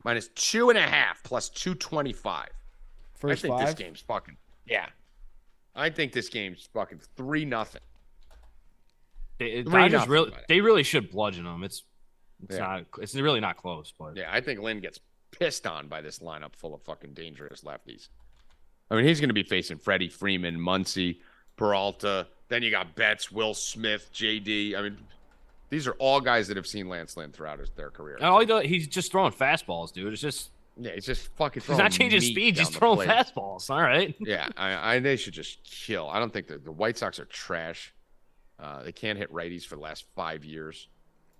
-2.5 plus 225. First I think 5. this game's fucking, yeah. I think this game's fucking 3-0. Dodgers really should bludgeon them. It's Yeah. it's really not close, but Yeah, I think Lynn gets pissed on by this lineup full of fucking dangerous lefties. I mean, he's going to be facing Freddie Freeman, Muncy, Peralta. Then you got Betts, Will Smith, JD. I mean, these are all guys that have seen Lance Lynn throughout their career. and all he does, he's just throwing fastballs, dude. It's just Yeah, he's just fucking he's throwing not changing meat speeds. He's down the throwing plate. fastballs. All right. Yeah, they should just kill. I don't think the White Sox are trash. They can't hit righties for the last 5 years.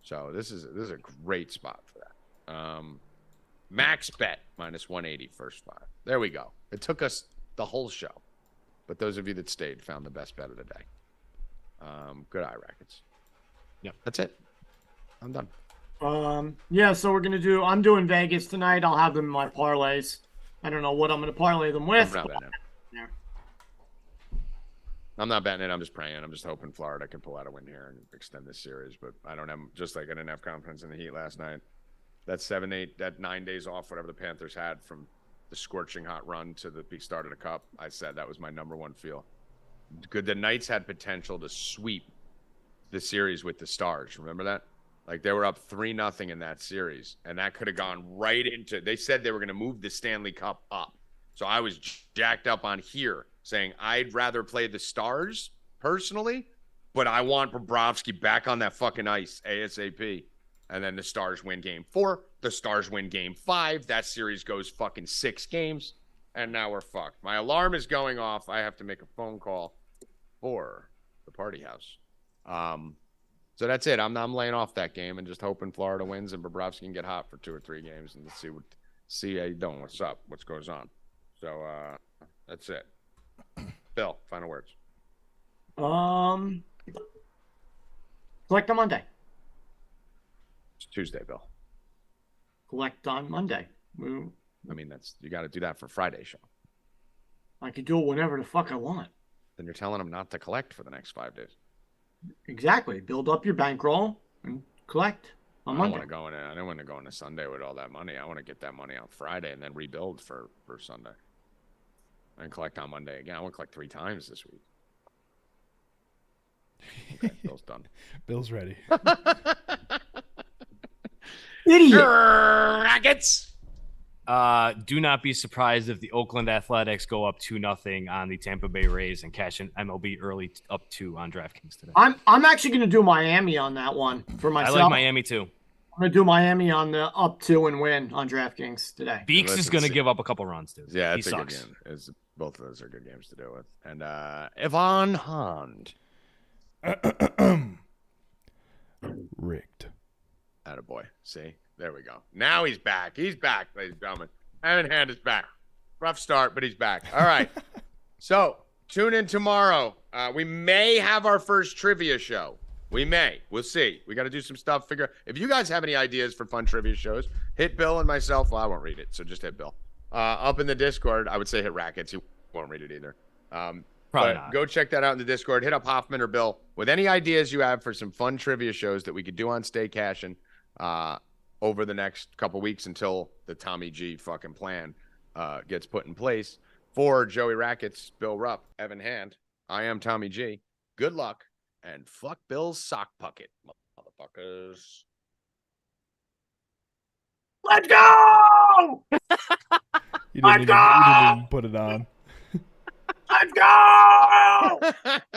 So this is a great spot for that. Max bet -180 first 5. There we go. It took us the whole show, but those of you that stayed found the best bet of the day. Good eye, Rackets. Yep, that's it. I'm done. Yeah, so I'm doing Vegas tonight. I'll have them in my parlays. I don't know what I'm going to parlay them with. I'm not betting it. Yeah. I'm not betting it. I'm just praying. I'm just hoping Florida can pull out a win here and extend this series. But I don't have, just like I didn't have confidence in the Heat last night. That 9 days off, whatever the Panthers had from the scorching hot run to the big start of the Cup, I said that was my #1 feel. Good. The Knights had potential to sweep the series with the Stars. Remember that? Like, they were up 3-0 in that series, and that could have gone right into. They said they were going to move the Stanley Cup up. So I was jacked up on here saying I'd rather play the Stars personally, but I want Bobrovsky back on that fucking ice ASAP. And then the Stars win game 4. The Stars win game 5. That series goes fucking 6 games. And now we're fucked. My alarm is going off. I have to make a phone call for the party house. So that's it. I'm laying off that game and just hoping Florida wins and Bobrovsky can get hot for 2 or 3 games and see how you doing. What's up? What goes on? So that's it. Bill, final words. Collect on Monday. It's Tuesday, Bill. Collect on Monday. I mean, you got to do that for Friday show. I could do it whenever the fuck I want. Then you're telling them not to collect for the next 5 days. Exactly. Build up your bankroll and collect on Monday. I don't want to go into Sunday with all that money. I want to get that money on Friday and then rebuild for Sunday. And collect on Monday again. I want to collect 3 times this week. Okay, Bill's done. Bill's ready. Idiot. Rackets. Do not be surprised if the Oakland Athletics go up 2-0 on the Tampa Bay Rays and cash in MLB early up 2 on DraftKings today. I'm actually going to do Miami on that one for myself. I like Miami too. I'm going to do Miami on the up 2 and win on DraftKings today. Beeks is going to give up a couple runs, dude. Yeah, he it's sucks. a good game. Both of those are good games to do with. And Yvonne Hond. Rigged. Attaboy. See? There we go. Now he's back. He's back, ladies and gentlemen. Evan Hand is back. Rough start, but he's back. All right. So tune in tomorrow. We may have our first trivia show. We may. We'll see. We got to do some stuff. If you guys have any ideas for fun trivia shows, hit Bill and myself. Well, I won't read it, so just hit Bill. Up in the Discord, I would say hit Rackets. He won't read it either. Probably not. Go check that out in the Discord. Hit up Hoffman or Bill with any ideas you have for some fun trivia shows that we could do on Stay Cashin over the next couple weeks until the Tommy G fucking plan gets put in place. For Joey Rackets, Bill Rupp, Evan Hand, I am Tommy G. Good luck. And fuck Bill's sock pucket, motherfuckers. Let's go! You didn't even put it on. Let's go!